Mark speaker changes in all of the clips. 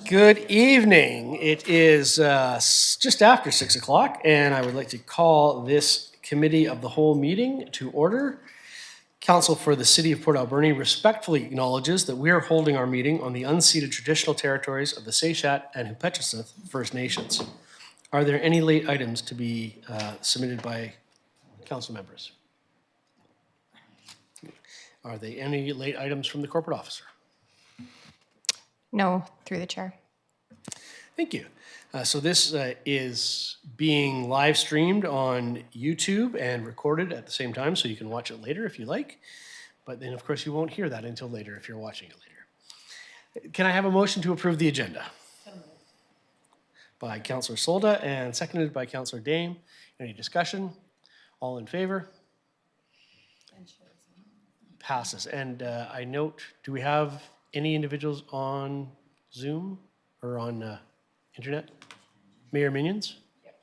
Speaker 1: Good evening. It is just after 6 o'clock, and I would like to call this Committee of the Whole meeting to order. Council for the City of Port Alberni respectfully acknowledges that we are holding our meeting on the unceded traditional territories of the Sept and Hupecheseth First Nations. Are there any late items to be submitted by council members? Are there any late items from the corporate officer?
Speaker 2: No, through the chair.
Speaker 1: Thank you. So this is being live streamed on YouTube and recorded at the same time, so you can watch it later if you like. But then, of course, you won't hear that until later if you're watching it later. Can I have a motion to approve the agenda? By Councillor Solda and seconded by Councillor Dame. Any discussion? All in favor? Passes. And I note, do we have any individuals on Zoom or on internet? Mayor Minions? Yep.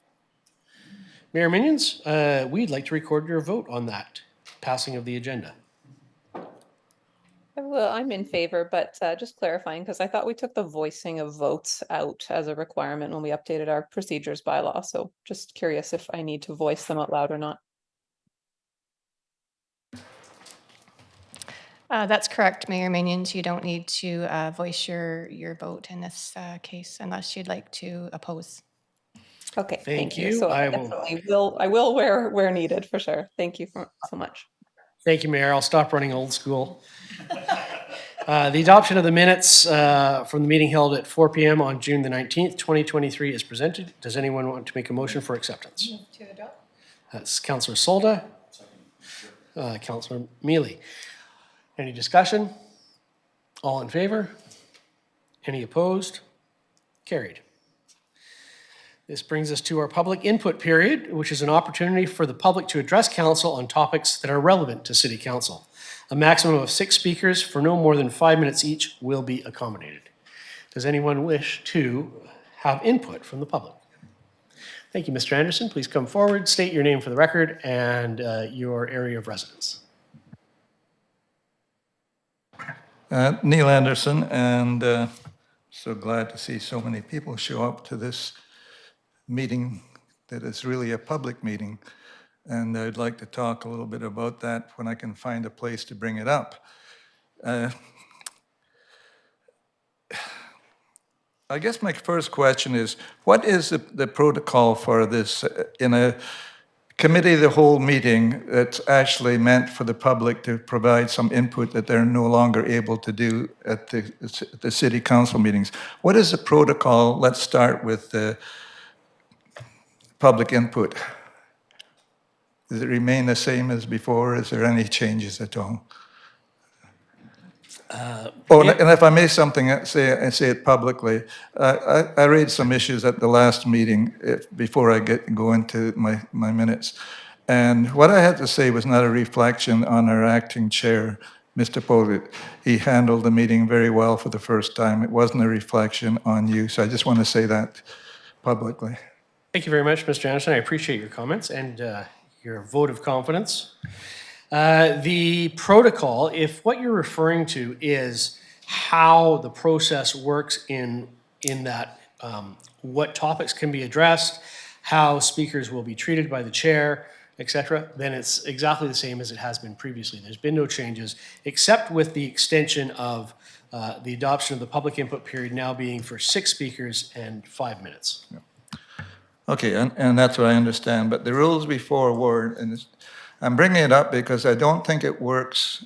Speaker 1: Mayor Minions, we'd like to record your vote on that passing of the agenda.
Speaker 3: Well, I'm in favor, but just clarifying, because I thought we took the voicing of votes out as a requirement when we updated our procedures bylaw. So just curious if I need to voice them out loud or not.
Speaker 2: That's correct, Mayor Minions. You don't need to voice your vote in this case unless you'd like to oppose.
Speaker 3: Okay,
Speaker 1: Thank you.
Speaker 3: So I will where needed for sure. Thank you so much.
Speaker 1: Thank you, Mayor. I'll stop running old school. The adoption of the minutes from the meeting held at 4 p.m. on June the 19th, 2023 is presented. Does anyone want to make a motion for acceptance?
Speaker 2: To adopt.
Speaker 1: That's Councillor Solda. Councillor Mealy. Any discussion? All in favor? Any opposed? Carried. This brings us to our public input period, which is an opportunity for the public to address council on topics that are relevant to City Council. A maximum of 6 speakers for no more than 5 minutes each will be accommodated. Does anyone wish to have input from the public? Thank you, Mr. Anderson. Please come forward, state your name for the record and your area of residence.
Speaker 4: Neil Anderson, and so glad to see so many people show up to this meeting that is really a public meeting. And I'd like to talk a little bit about that when I can find a place to bring it up. I guess my first question is, what is the protocol for this in a committee of the whole meeting that's actually meant for the public to provide some input that they're no longer able to do at the city council meetings? What is the protocol? Let's start with the public input. Does it remain the same as before? Is there any changes at all? And if I may say it publicly, I raised some issues at the last meeting before I go into my minutes. And what I had to say was not a reflection on our acting chair, Mr. Polit. He handled the meeting very well for the first time. It wasn't a reflection on you. So I just want to say that publicly.
Speaker 1: Thank you very much, Mr. Anderson. I appreciate your comments and your vote of confidence. The protocol, if what you're referring to is how the process works in that what topics can be addressed, how speakers will be treated by the chair, etc., then it's exactly the same as it has been previously. There's been no changes, except with the extension of the adoption of the public input period now being for 6 speakers and 5 minutes.
Speaker 4: Yeah. Okay, and that's what I understand. But the rules before were, and I'm bringing it up because I don't think it works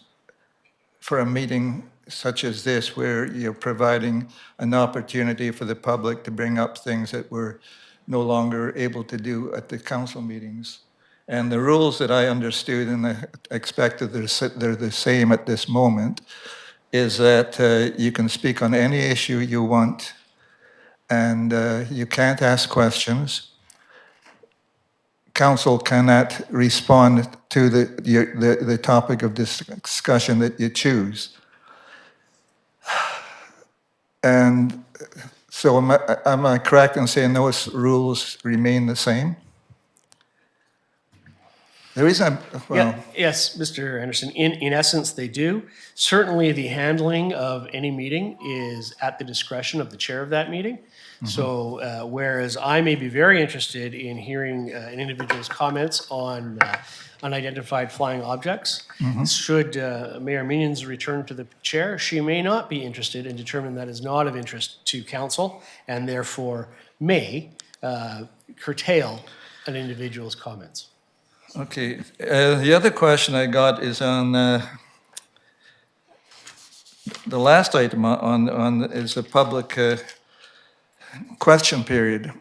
Speaker 4: for a meeting such as this, where you're providing an opportunity for the public to bring up things that we're no longer able to do at the council meetings. And the rules that I understood, and I expect that they're the same at this moment, is that you can speak on any issue you want, and you can't ask questions. Council cannot respond to the topic of discussion that you choose. And so am I correct in saying those rules remain the same? The reason
Speaker 1: Yeah, yes, Mr. Anderson, in essence, they do. Certainly, the handling of any meeting is at the discretion of the chair of that meeting. So whereas I may be very interested in hearing an individual's comments on unidentified flying objects, should Mayor Minions return to the chair, she may not be interested and determine that is not of interest to council and therefore may curtail an individual's comments.
Speaker 4: Okay, the other question I got is on the last item is a public question period.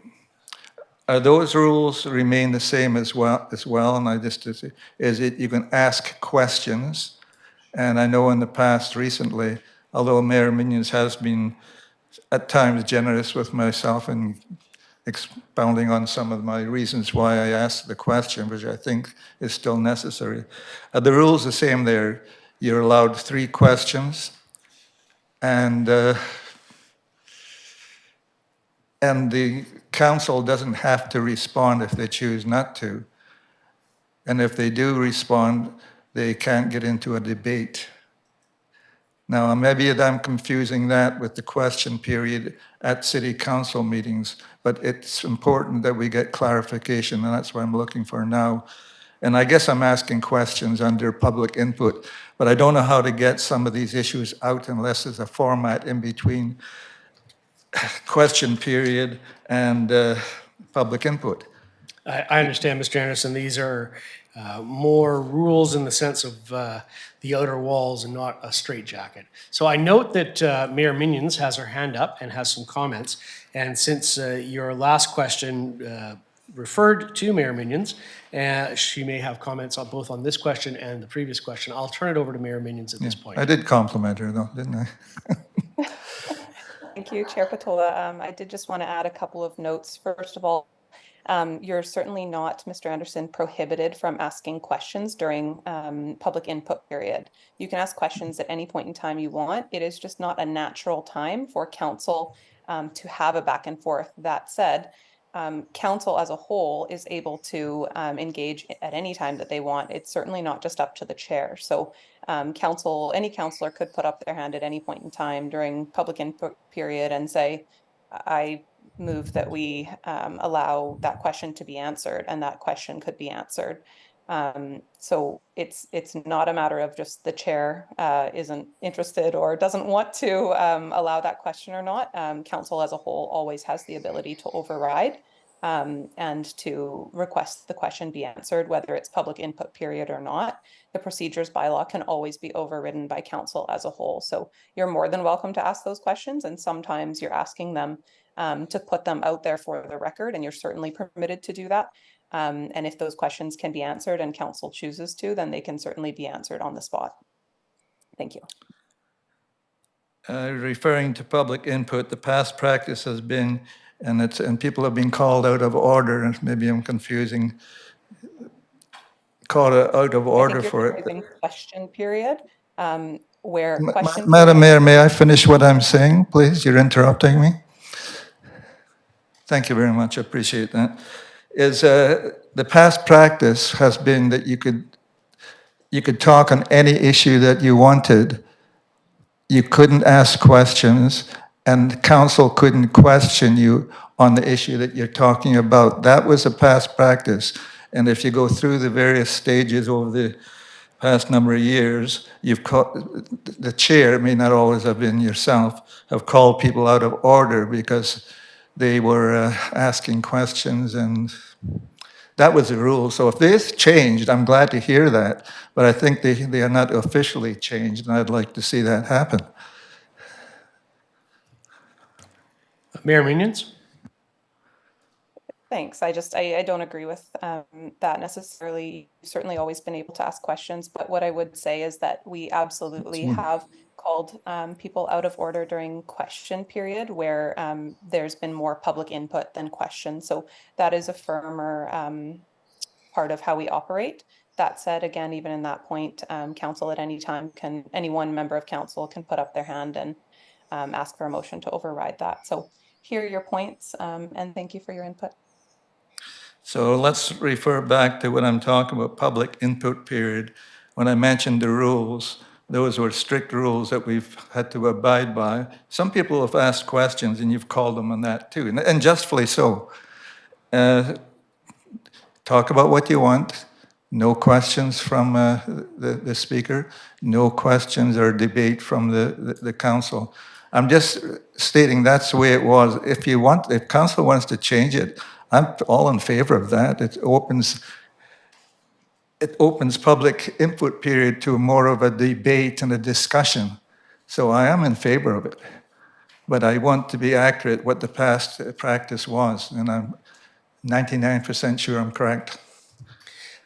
Speaker 4: Are those rules remain the same as well? And I just, is it, you can ask questions, and I know in the past recently, although Mayor Minions has been at times generous with myself in expounding on some of my reasons why I asked the question, which I think is still necessary. Are the rules the same there? You're allowed 3 questions, and the council doesn't have to respond if they choose not to. And if they do respond, they can't get into a debate. Now, maybe I'm confusing that with the question period at city council meetings, but it's important that we get clarification, and that's what I'm looking for now. And I guess I'm asking questions under public input, but I don't know how to get some of these issues out unless there's a format in between question period and public input.
Speaker 1: I understand, Mr. Anderson. These are more rules in the sense of the outer walls and not a straitjacket. So I note that Mayor Minions has her hand up and has some comments. And since your last question referred to Mayor Minions, she may have comments on both on this question and the previous question. I'll turn it over to Mayor Minions at this point.
Speaker 4: I did compliment her though, didn't I?
Speaker 3: Thank you, Chair Patola. I did just want to add a couple of notes. First of all, you're certainly not, Mr. Anderson, prohibited from asking questions during public input period. You can ask questions at any point in time you want. It is just not a natural time for council to have a back and forth. That said, council as a whole is able to engage at any time that they want. It's certainly not just up to the chair. So any councillor could put up their hand at any point in time during public input period and say, I move that we allow that question to be answered, and that question could be answered. So it's not a matter of just the chair isn't interested or doesn't want to allow that question or not. Council as a whole always has the ability to override and to request the question be answered, whether it's public input period or not. The procedures bylaw can always be overridden by council as a whole. So you're more than welcome to ask those questions, and sometimes you're asking them to put them out there for the record, and you're certainly permitted to do that. And if those questions can be answered and council chooses to, then they can certainly be answered on the spot. Thank you.
Speaker 4: Referring to public input, the past practice has been, and people have been called out of order, and maybe I'm confusing, called out of order for it.
Speaker 3: Question period, where question.
Speaker 4: Madam Mayor, may I finish what I'm saying, please? You're interrupting me. Thank you very much. I appreciate that. The past practice has been that you could talk on any issue that you wanted. You couldn't ask questions, and council couldn't question you on the issue that you're talking about. That was a past practice. And if you go through the various stages over the past number of years, the chair, may not always have been yourself, have called people out of order because they were asking questions, and that was the rule. So if this changed, I'm glad to hear that, but I think they are not officially changed, and I'd like to see that happen.
Speaker 1: Mayor Minions?
Speaker 3: Thanks. I don't agree with that necessarily. You've certainly always been able to ask questions, but what I would say is that we absolutely have called people out of order during question period where there's been more public input than questions. So that is a firmer part of how we operate. That said, again, even in that point, council at any time any one member of council can put up their hand and ask for a motion to override that. So here are your points, and thank you for your input.
Speaker 4: So let's refer back to what I'm talking about, public input period. When I mentioned the rules, those were strict rules that we've had to abide by. Some people have asked questions, and you've called them on that too, and justly so. Talk about what you want. No questions from the speaker. No questions or debate from the council. I'm just stating that's the way it was. If council wants to change it, I'm all in favor of that. It opens public input period to more of a debate and a discussion. So I am in favor of it. But I want to be accurate what the past practice was, and I'm 99% sure I'm correct.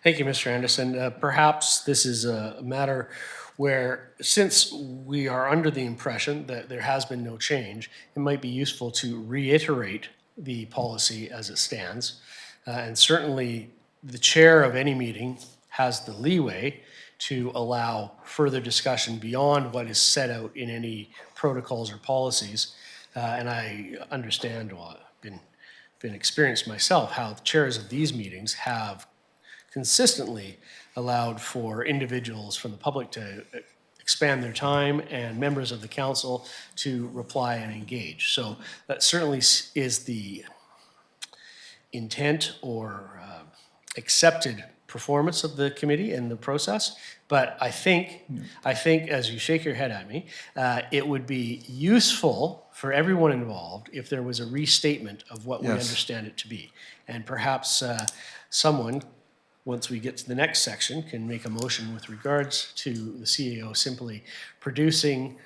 Speaker 1: Thank you, Mr. Anderson. Perhaps this is a matter where, since we are under the impression that there has been no change, it might be useful to reiterate the policy as it stands. And certainly, the chair of any meeting has the leeway to allow further discussion beyond what is set out in any protocols or policies. And I understand, well, I've been experienced myself, how the chairs of these meetings have consistently allowed for individuals from the public to expand their time and members of the council to reply and engage. So that certainly is the intent or accepted performance of the committee and the process. But I think as you shake your head at me, it would be useful for everyone involved if there was a restatement of what we understand it to be. And perhaps someone, once we get to the next section, can make a motion with regards to the CAO simply producing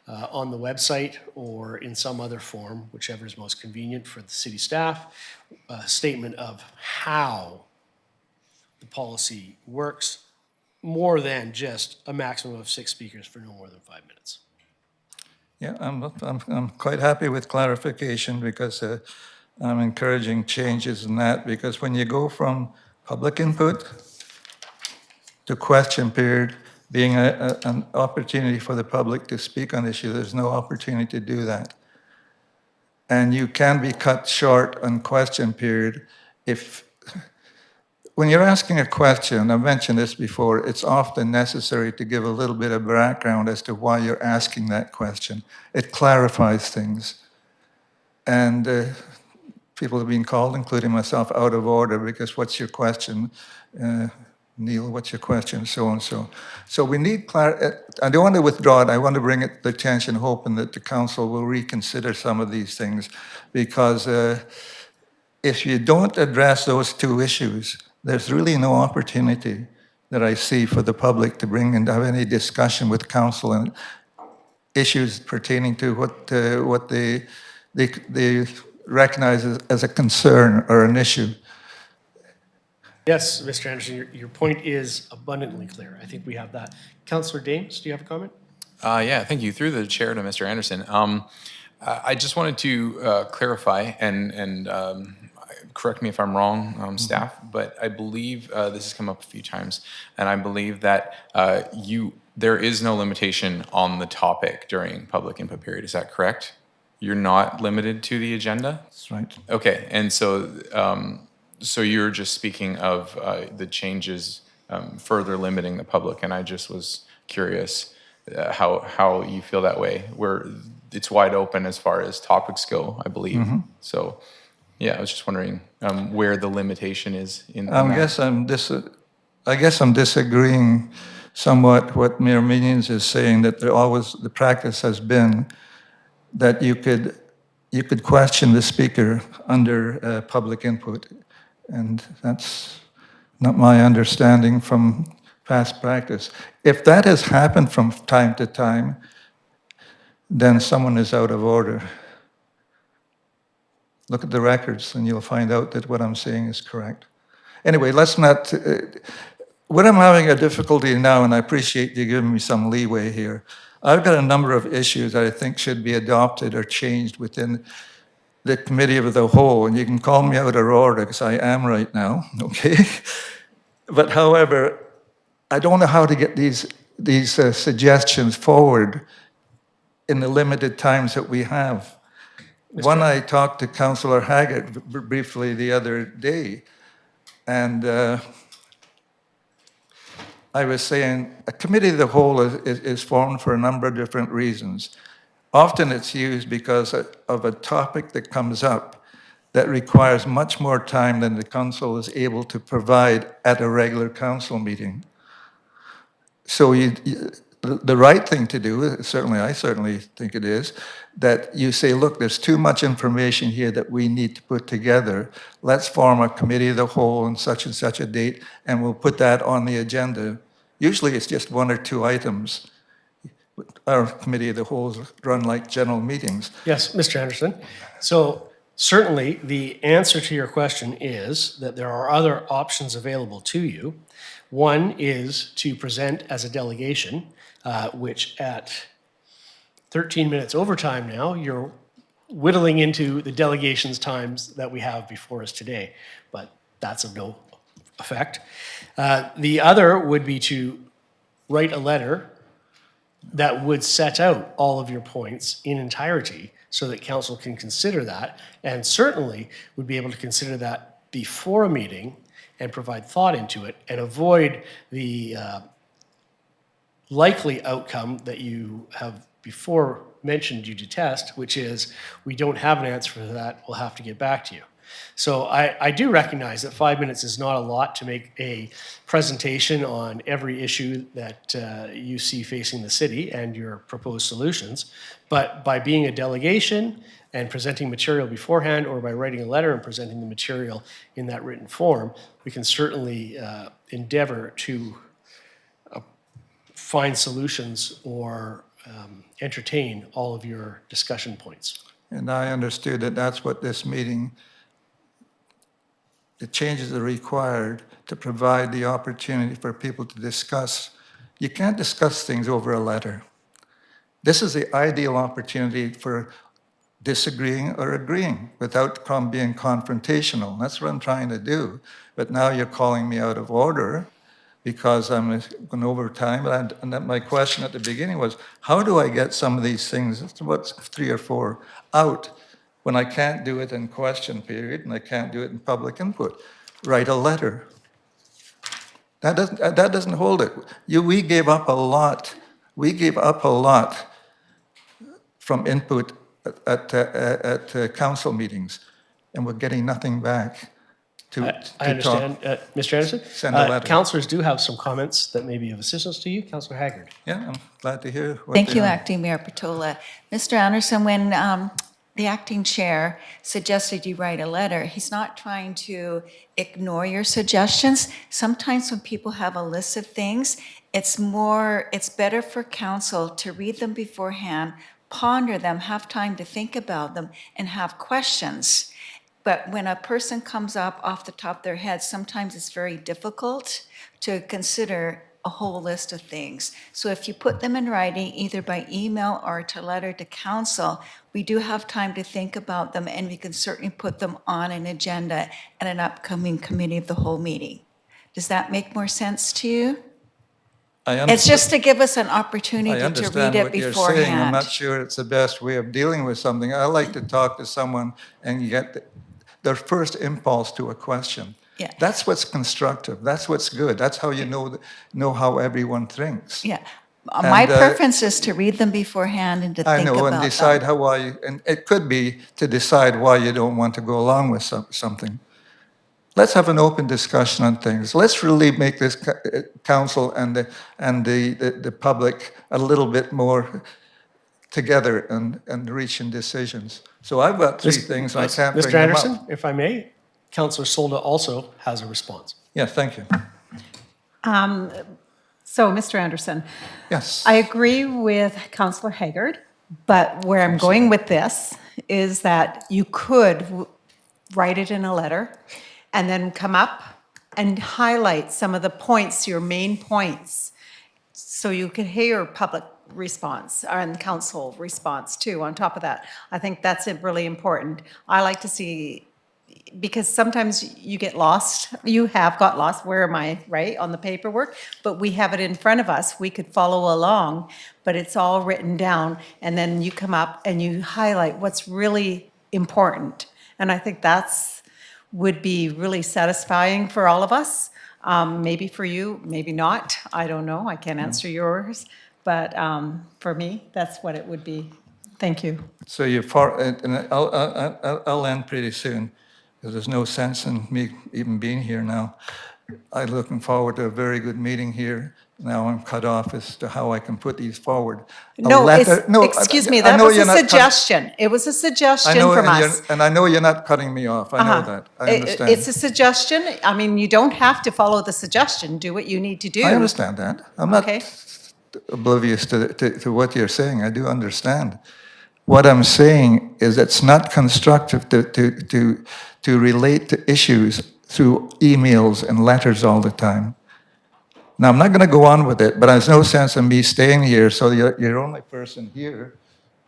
Speaker 1: on the website or in some other form, whichever is most convenient for the city staff, a statement of how the policy works, more than just a maximum of 6 speakers for no more than 5 minutes.
Speaker 4: Yeah, I'm quite happy with clarification because I'm encouraging changes in that, because when you go from public input to question period being an opportunity for the public to speak on issues, there's no opportunity to do that. And you can be cut short on question period if, when you're asking a question, I've mentioned this before, it's often necessary to give a little bit of background as to why you're asking that question. It clarifies things. And people have been called, including myself, out of order because what's your question? Neil, what's your question? So and so. So we need I don't want to withdraw it. I want to bring it to attention, hoping that the council will reconsider some of these things, because if you don't address those two issues, there's really no opportunity that I see for the public to bring and have any discussion with council and issues pertaining to what they recognize as a concern or an issue.
Speaker 1: Yes, Mr. Anderson, your point is abundantly clear. I think we have that. Councillor Dames, do you have a comment?
Speaker 5: Yeah, thank you. Through the chair to Mr. Anderson. I just wanted to clarify and correct me if I'm wrong, staff, but I believe this has come up a few times, and I believe that there is no limitation on the topic during public input period. Is that correct? You're not limited to the agenda?
Speaker 4: That's right.
Speaker 5: Okay, and so you're just speaking of the changes further limiting the public, and I just was curious how you feel that way, where it's wide open as far as topics go, I believe. Mm-hmm. So, yeah, I was just wondering where the limitation is in that.
Speaker 4: I guess I'm disagreeing somewhat what Mayor Minions is saying, that the practice has been that you could question the speaker under public input. And that's not my understanding from past practice. If that has happened from time to time, then someone is out of order. Look at the records and you'll find out that what I'm saying is correct. Anyway, let's not... what I'm having a difficulty now, and I appreciate you giving me some leeway here, I've got a number of issues that I think should be adopted or changed within the committee of the whole, and you can call me out of order because I am right now, okay? But however, I don't know how to get these suggestions forward in the limited times that we have. One, I talked to Councillor Haggett briefly the other day, And I was saying, a committee of the whole is formed for a number of different reasons. Often it's used because of a topic that comes up that requires much more time than the council is able to provide at a regular council meeting. So the right thing to do, I certainly think it is, that you say, look, there's too much information here that we need to put together. Let's form a committee of the whole on such and such a date, and we'll put that on the agenda. Usually it's just 1 or 2 items. Our committee of the whole run like general meetings.
Speaker 1: Yes, Mr. Anderson. So certainly the answer to your question is that there are other options available to you. One is to present as a delegation, which at 13 minutes overtime now, you're whittling into the delegation's times that we have before us today, but that's of no effect. The other would be to write a letter that would set out all of your points in entirety so that council can consider that, and certainly would be able to consider that before a meeting and provide thought into it and avoid the likely outcome that you have before mentioned you detest, which is we don't have an answer for that, we'll have to get back to you. So I do recognize that 5 minutes is not a lot to make a presentation on every issue that you see facing the city and your proposed solutions. But by being a delegation and presenting material beforehand, or by writing a letter and presenting the material in that written form, we can certainly endeavor to find solutions or entertain all of your discussion points.
Speaker 4: And I understood that that's what this meeting, the changes are required to provide the opportunity for people to discuss. You can't discuss things over a letter. This is the ideal opportunity for disagreeing or agreeing without being confrontational. That's what I'm trying to do. But now you're calling me out of order because I'm going over time. And then my question at the beginning was, how do I get some of these things, it's about 3 or 4, out when I can't do it in question period and I can't do it in public input? Write a letter. That doesn't hold it. We gave up a lot. We gave up a lot from input at council meetings, and we're getting nothing back.
Speaker 1: I understand. Mr. Anderson?
Speaker 4: Send a letter.
Speaker 1: Councillors do have some comments that may be of assistance to you. Councillor Haggard.
Speaker 4: Yeah, I'm glad to hear what
Speaker 6: Thank
Speaker 4: they
Speaker 6: you,
Speaker 4: have.
Speaker 6: Acting Mayor Patola. Mr. Anderson, when the acting chair suggested you write a letter, he's not trying to ignore your suggestions. Sometimes when people have a list of things, it's better for council to read them beforehand, ponder them, have time to think about them, and have questions. But when a person comes up off the top of their head, sometimes it's very difficult to consider a whole list of things. So if you put them in writing, either by email or to letter to council, we do have time to think about them, and we can certainly put them on an agenda at an upcoming committee of the whole meeting. Does that make more sense to you? It's just to give us an opportunity to read
Speaker 4: understand
Speaker 6: it
Speaker 4: what you're saying. I'm
Speaker 6: beforehand.
Speaker 4: not sure it's the best way of dealing with something. I like to talk to someone and get their first impulse to a question.
Speaker 6: Yeah.
Speaker 4: That's what's constructive. That's what's good. That's how you know how everyone thinks.
Speaker 6: Yeah. My
Speaker 4: And,
Speaker 6: preference is to read them beforehand and to think
Speaker 4: I
Speaker 6: about
Speaker 4: know,
Speaker 6: them.
Speaker 4: and decide and it could be to decide why you don't want to go along with something. Let's have an open discussion on things. Let's really make this council and the public a little bit more together and reaching decisions. So I've got 3 things, and I can't bring
Speaker 1: Mr.
Speaker 4: them
Speaker 1: Anderson,
Speaker 4: up.
Speaker 1: if I may, Councillor Solda also has a response.
Speaker 4: Yeah, thank you.
Speaker 7: So, Mr. Anderson,
Speaker 4: Yes.
Speaker 7: I agree with Councillor Haggard, but where I'm going with this is that you could write it in a letter and then come up and highlight some of the points, your main points, so you can hear public response and council response too on top of that. I think that's really important. I like to see, because sometimes you get lost, you have got lost, where am I, right, on the paperwork, but we have it in front of us, we could follow along, but it's all written down, and then you come up and you highlight what's really important. And I think that's would be really satisfying for all of us. Maybe for you, maybe not. I don't know. I can't answer yours. But for me, that's what it would be. Thank you.
Speaker 4: So and I'll end pretty soon, because there's no sense in me even being here now. I'm looking forward to a very good meeting here. Now I'm cut off as to how I can put these forward.
Speaker 7: Excuse me,
Speaker 4: I
Speaker 7: that
Speaker 4: know
Speaker 7: was
Speaker 4: you're
Speaker 7: a
Speaker 4: not
Speaker 7: suggestion. It was a
Speaker 4: I
Speaker 7: suggestion
Speaker 4: know,
Speaker 7: from
Speaker 4: and
Speaker 7: us.
Speaker 4: I know you're not cutting me off. I know that. I understand.
Speaker 7: It's a suggestion. I mean, you don't have to follow the suggestion. Do what you need to do.
Speaker 4: I understand that. I'm not
Speaker 7: Okay.
Speaker 4: oblivious to what you're saying. I do understand. What I'm saying is it's not constructive to relate to issues through emails and letters all the time. Now, I'm not going to go on with it, but there's no sense in me staying here, so your only person here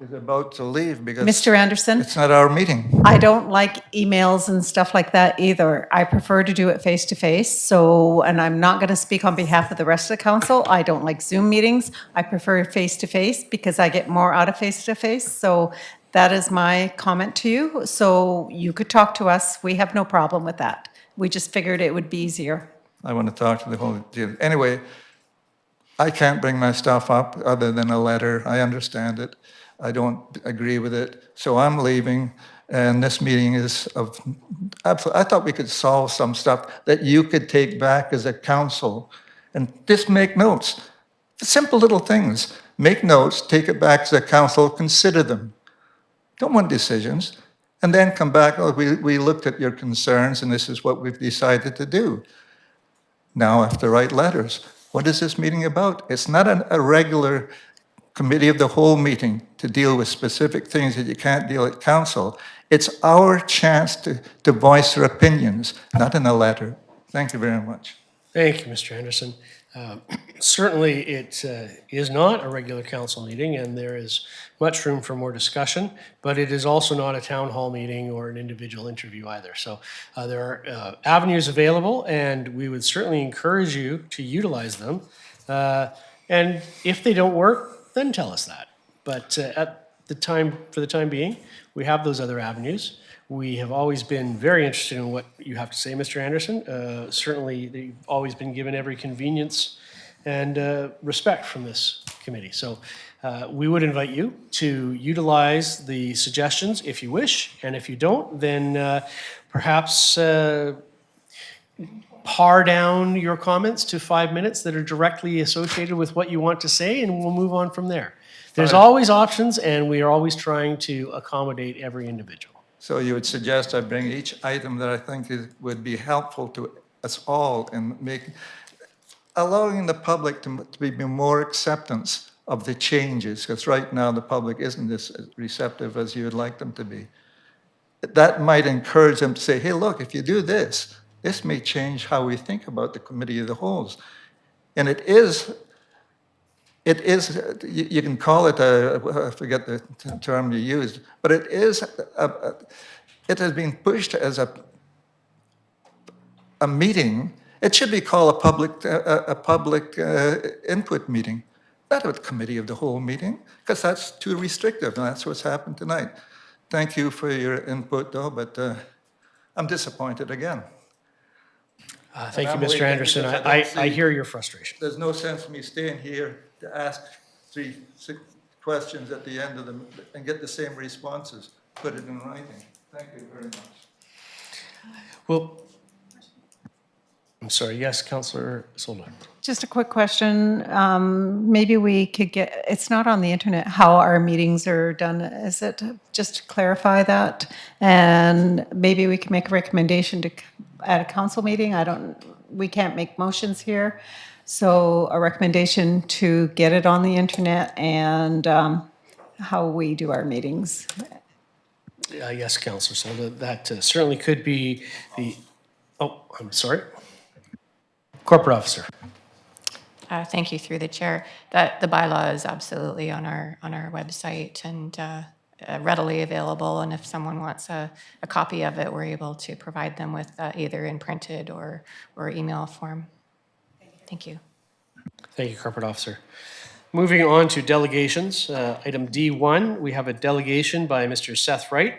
Speaker 4: is about to leave because
Speaker 7: Mr. Anderson?
Speaker 4: it's not our meeting.
Speaker 7: I don't like emails and stuff like that either. I prefer to do it face to face. So, and I'm not going to speak on behalf of the rest of the council. I don't like Zoom meetings. I prefer face to face because I get more out of face to face. So that is my comment to you. So you could talk to us. We have no problem with that. We just figured it would be easier.
Speaker 4: I want to talk to the whole deal. Anyway, I can't bring my stuff up other than a letter. I understand it. I don't agree with it. So I'm leaving, and this meeting is of absolute. I thought we could solve some stuff that you could take back as a council and just make notes. Simple little things. Make notes, take it back as a council, consider them. Don't want decisions. And then come back, oh, we looked at your concerns, and this is what we've decided to do. Now I have to write letters. What is this meeting about? It's not a regular committee of the whole meeting to deal with specific things that you can't deal at council. It's our chance to voice our opinions, not in a letter. Thank you very much.
Speaker 1: Thank you, Mr. Anderson. Certainly, it is not a regular council meeting, and there is much room for more discussion, but it is also not a town hall meeting or an individual interview either. So there are avenues available, and we would certainly encourage you to utilize them. And if they don't work, then tell us that. But for the time being, we have those other avenues. We have always been very interested in what you have to say, Mr. Anderson. Certainly, you've always been given every convenience and respect from this committee. So we would invite you to utilize the suggestions if you wish, and if you don't, then perhaps pare down your comments to 5 minutes that are directly associated with what you want to say, and we'll move on from there. There's always options, and we are always trying to accommodate every individual.
Speaker 4: So you would suggest I bring each item that I think would be helpful to us all in allowing the public to be more acceptance of the changes, because right now the public isn't as receptive as you would like them to be. That might encourage them to say, hey, look, if you do this, this may change how we think about the committee of the wholes. And it is, you can call it I forget the term you used, but it has been pushed as a meeting. It should be called a public input meeting, not a committee of the whole meeting, because that's too restrictive, and that's what's happened tonight. Thank you for your input, though, but I'm disappointed again.
Speaker 1: Thank you,
Speaker 4: I'm
Speaker 1: Mr.
Speaker 4: waiting
Speaker 1: Anderson.
Speaker 4: because
Speaker 1: I hear your frustration.
Speaker 4: There's no sense in me staying here to ask 6 questions at the end of them and get the same responses. Put it in writing. Thank you very much.
Speaker 1: Well, I'm sorry. Yes, Councillor Solda.
Speaker 7: Just a quick question. Maybe we could get, it's not on the internet, how our meetings are done. Is it just to clarify that? And maybe we can make a recommendation at a council meeting. We can't make motions here. So a recommendation to get it on the internet and how we do our meetings.
Speaker 1: Yes, Councillor Solda. That certainly could be I'm sorry. Corporate Officer.
Speaker 2: Thank you, through the chair. That the bylaw is absolutely on our website and readily available. And if someone wants a copy of it, we're able to provide them with either in printed or email form. Thank you.
Speaker 1: Thank you, Corporate Officer. Moving on to delegations, item D1, we have a delegation by Mr. Seth Wright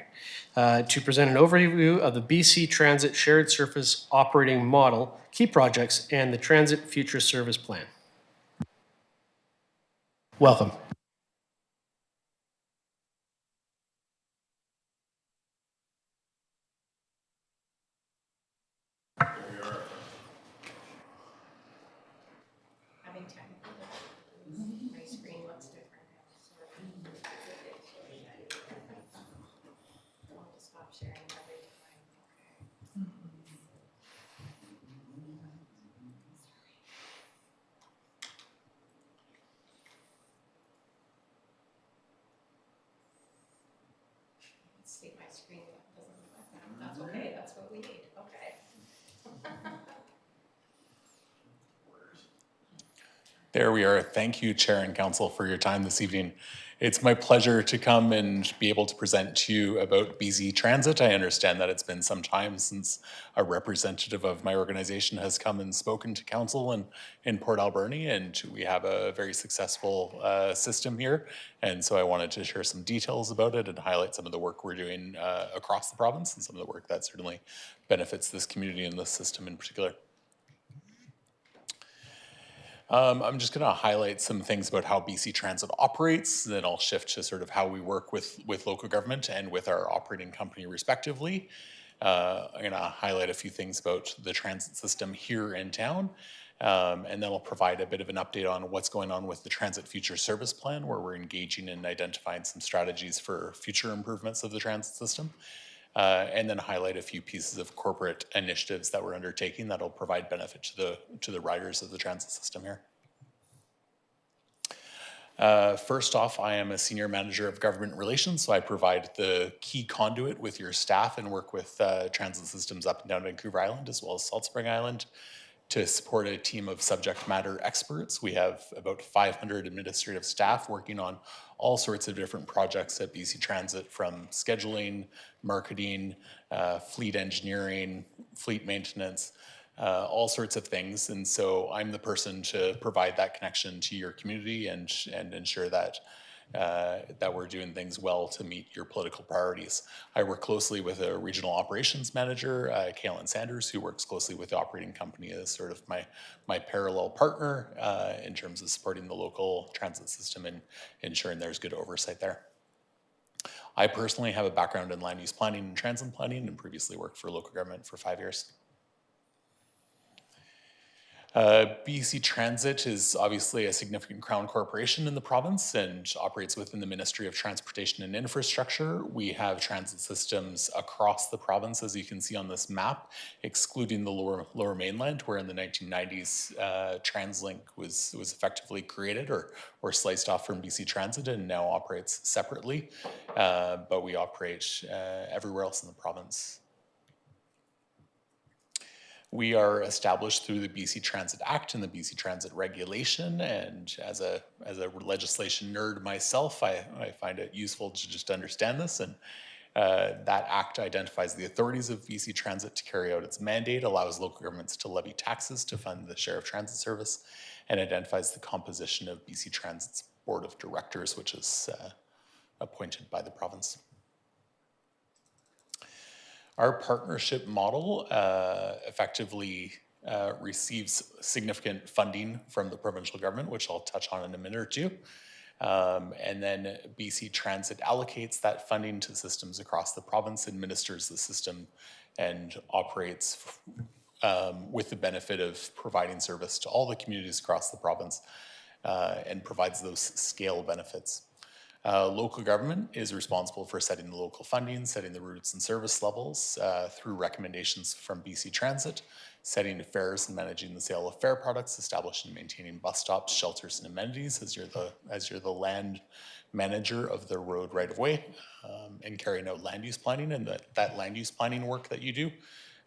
Speaker 1: to present an overview of the BC Transit Shared Surface Operating Model, key projects, and the Transit Future Service Plan. Welcome.
Speaker 2: My screen looks different. I'll just stop sharing every time. See, my screen doesn't look like that. That's okay, that's what we need, okay.
Speaker 8: There we are. Thank you, Chair and Council, for your time this evening. It's my pleasure to come and be able to present to you about BC Transit. I understand that it's been some time since a representative of my organization has come and spoken to Council in Port Alberni, and we have a very successful system here. And so I wanted to share some details about it and highlight some of the work we're doing across the province and some of the work that certainly benefits this community and this system in particular. I'm just going to highlight some things about how BC Transit operates, then I'll shift to sort of how we work with local government and with our operating company respectively. I'm going to highlight a few things about the transit system here in town, and then I'll provide a bit of an update on what's going on with the Transit Future Service Plan, where we're engaging in identifying some strategies for future improvements of the transit system. And then highlight a few pieces of corporate initiatives that we're undertaking that'll provide benefit to the riders of the transit system here. First off, I am a senior manager of government relations, so I provide the key conduit with your staff and work with transit systems up and down Vancouver Island as well as Salt Spring Island to support a team of subject matter experts. We have about 500 administrative staff working on all sorts of different projects at BC Transit, from scheduling, marketing, fleet engineering, fleet maintenance, all sorts of things. And so I'm the person to provide that connection to your community and ensure that that we're doing things well to meet your political priorities. I work closely with a regional operations manager, Kaylin Sanders, who works closely with the operating company as sort of my parallel partner in terms of supporting the local transit system and ensuring there's good oversight there. I personally have a background in land use planning and transit planning and previously worked for local government for 5 years. BC Transit is obviously a significant crown corporation in the province and operates within the Ministry of Transportation and Infrastructure. We have transit systems across the province, as you can see on this map, excluding the lower mainland, where in the 1990s TransLink was effectively created or sliced off from BC Transit and now operates separately. But we operate everywhere else in the province. We are established through the BC Transit Act and the BC Transit Regulation, and as a legislation nerd myself, I find it useful to just understand this. And that act identifies the authorities of BC Transit to carry out its mandate, allows local governments to levy taxes to fund the share of transit service, and identifies the composition of BC Transit's board of directors, which is appointed by the province. Our partnership model effectively receives significant funding from the provincial government, which I'll touch on in a minute or two. And then BC Transit allocates that funding to systems across the province, administers the system, and operates with the benefit of providing service to all the communities across the province and provides those scale benefits. Local government is responsible for setting the local funding, setting the routes and service levels through recommendations from BC Transit, setting fares and managing the sale of fare products, establishing and maintaining bus stops, shelters, and amenities as you're the land manager of the road right of way, and carrying out land use planning. And that land use planning work that you do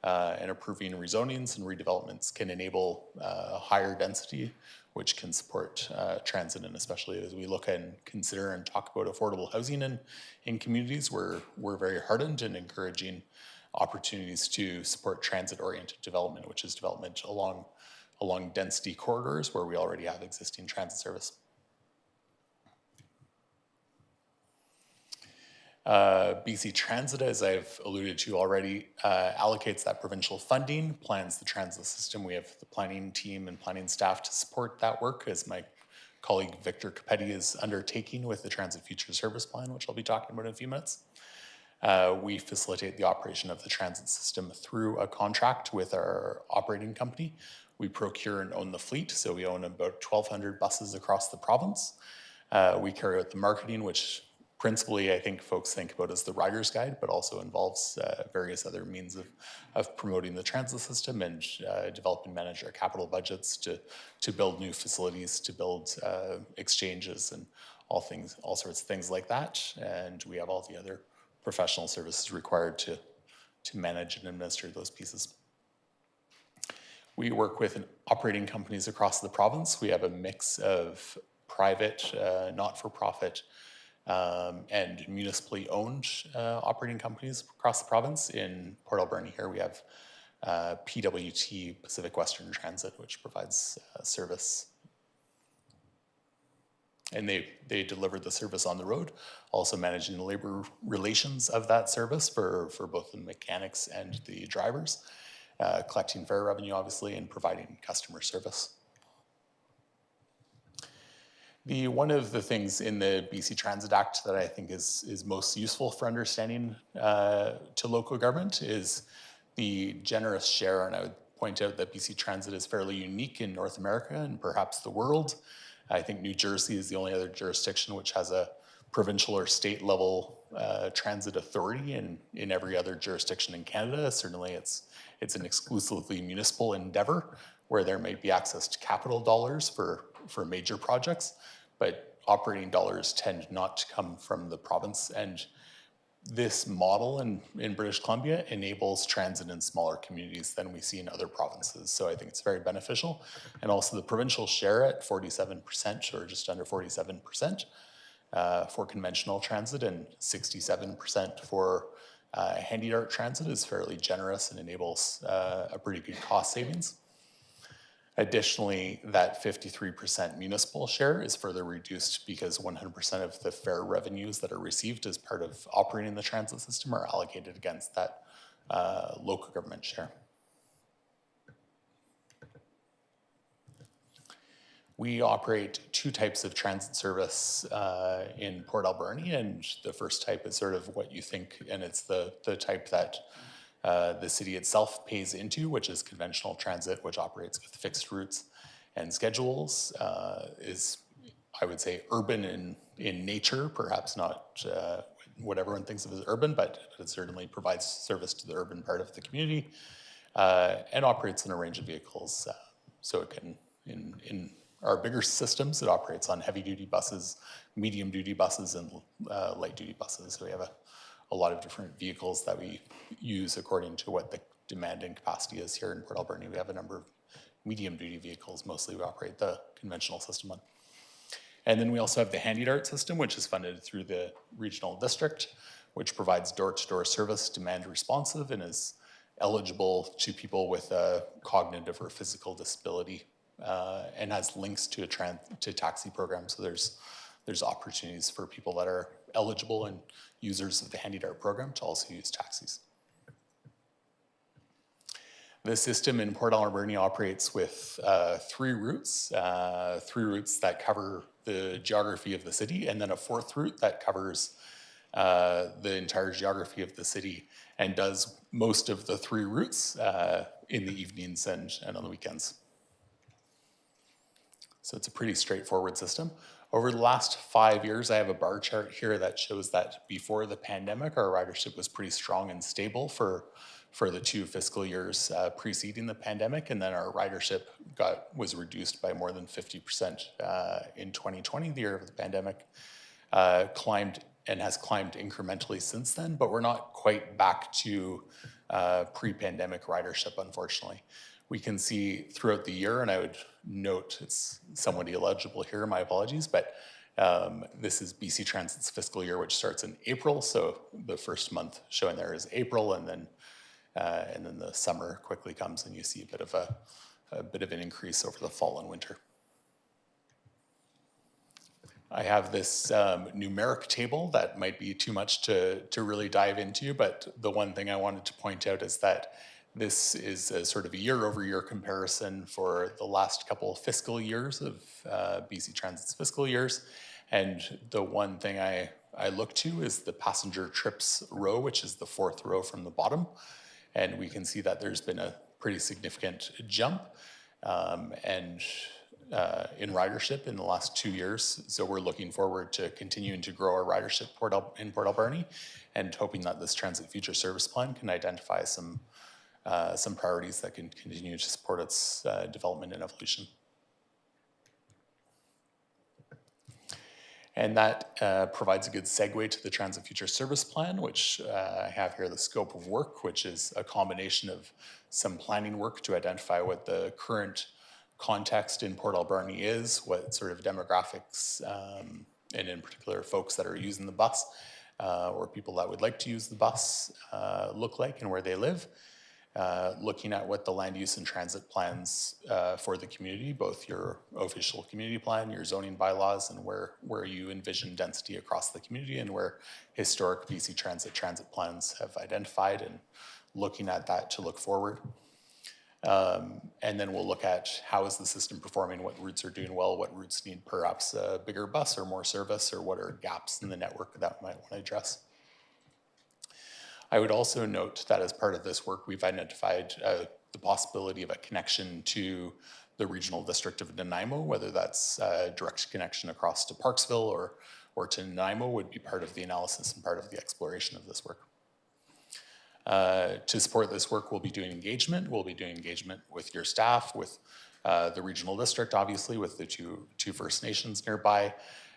Speaker 8: and approving rezonings and redevelopments can enable higher density, which can support transit, and especially as we look and consider and talk about affordable housing in communities, we're very hardened and encouraging opportunities to support transit-oriented development, which is development along density corridors where we already have existing transit service. BC Transit, as I've alluded to already, allocates that provincial funding, plans the transit system. We have the planning team and planning staff to support that work, as my colleague Victor Capetti is undertaking with the Transit Future Service Plan, which I'll be talking about in a few minutes. We facilitate the operation of the transit system through a contract with our operating company. We procure and own the fleet, so we own about 1,200 buses across the province. We carry out the marketing, which principally I think folks think about as the rider's guide, but also involves various other means of promoting the transit system and develop and manage our capital budgets to build new facilities, to build exchanges and all sorts of things like that. And we have all the other professional services required to manage and administer those pieces. We work with operating companies across the province. We have a mix of private, not-for-profit, and municipally owned operating companies across the province. In Port Alberni here, we have PWT, Pacific Western Transit, which provides service. And they deliver the service on the road, also managing the labor relations of that service for both the mechanics and the drivers, collecting fare revenue, obviously, and providing customer service. One of the things in the BC Transit Act that I think is most useful for understanding to local government is the generous share, and I would point out that BC Transit is fairly unique in North America and perhaps the world. I think New Jersey is the only other jurisdiction which has a provincial or state level transit authority, and in every other jurisdiction in Canada, certainly it's an exclusively municipal endeavor where there may be access to capital dollars for major projects, but operating dollars tend not to come from the province. And this model in British Columbia enables transit in smaller communities than we see in other provinces. So I think it's very beneficial. And also the provincial share at 47% or just under 47% for conventional transit and 67% for handy dart transit is fairly generous and enables a pretty good cost savings. Additionally, that 53% municipal share is further reduced because 100% of the fare revenues that are received as part of operating the transit system are allocated against that local government share. We operate two types of transit service in Port Alberni, and the first type is sort of what you think, and it's the type that the city itself pays into, which is conventional transit, which operates with fixed routes and schedules, is, I would say, urban in nature, perhaps not what everyone thinks of as urban, but it certainly provides service to the urban part of the community and operates in a range of vehicles. So it can, in our bigger systems, it operates on heavy-duty buses, medium-duty buses, and light-duty buses. So we have a lot of different vehicles that we use according to what the demand and capacity is here in Port Alberni. We have a number of medium-duty vehicles, mostly we operate the conventional system on. And then we also have the handy dart system, which is funded through the regional district, which provides door-to-door service, demand responsive, and is eligible to people with a cognitive or physical disability, and has links to taxi programs. So there's opportunities for people that are eligible and users of the handy dart program to also use taxis. The system in Port Alberni operates with three routes that cover the geography of the city, and then a fourth route that covers the entire geography of the city and does most of the three routes in the evenings and on the weekends. So it's a pretty straightforward system. Over the last 5 years, I have a bar chart here that shows that before the pandemic, our ridership was pretty strong and stable for the 2 fiscal years preceding the pandemic, and then our ridership was reduced by more than 50% in 2020, the year of the pandemic, climbed and has climbed incrementally since then, but we're not quite back to pre-pandemic ridership, unfortunately. We can see throughout the year, and I would note it's somewhat illegible here, my apologies, but this is BC Transit's fiscal year, which starts in April. So the first month showing there is April, and then the summer quickly comes, and you see a bit of an increase over the fall and winter. I have this numeric table that might be too much to really dive into, but the one thing I wanted to point out is that this is a sort of a year-over-year comparison for the last couple of fiscal years of BC Transit's fiscal years. And the one thing I look to is the passenger trips row, which is the fourth row from the bottom. And we can see that there's been a pretty significant jump. In ridership in the last 2 years. So we're looking forward to continuing to grow our ridership in Port Alberni and hoping that this Transit Future Service Plan can identify some priorities that can continue to support its development and evolution. And that provides a good segue to the Transit Future Service Plan, which I have here the scope of work, which is a combination of some planning work to identify what the current context in Port Alberni is, what sort of demographics, and in particular folks that are using the bus or people that would like to use the bus look like and where they live. Looking at what the land use and transit plans for the community, both your official community plan, your zoning bylaws, and where you envision density across the community and where historic BC transit plans have identified, and looking at that to look forward. And then we'll look at how is the system performing, what routes are doing well, what routes need perhaps a bigger bus or more service, or what are gaps in the network that we might want to address. I would also note that as part of this work, we've identified the possibility of a connection to the regional district of Nanaimo, whether that's a direct connection across to Parksville or to Nanaimo would be part of the analysis and part of the exploration of this work. To support this work, we'll be doing engagement. We'll be doing engagement with your staff, with the regional district, obviously, with the two First Nations nearby,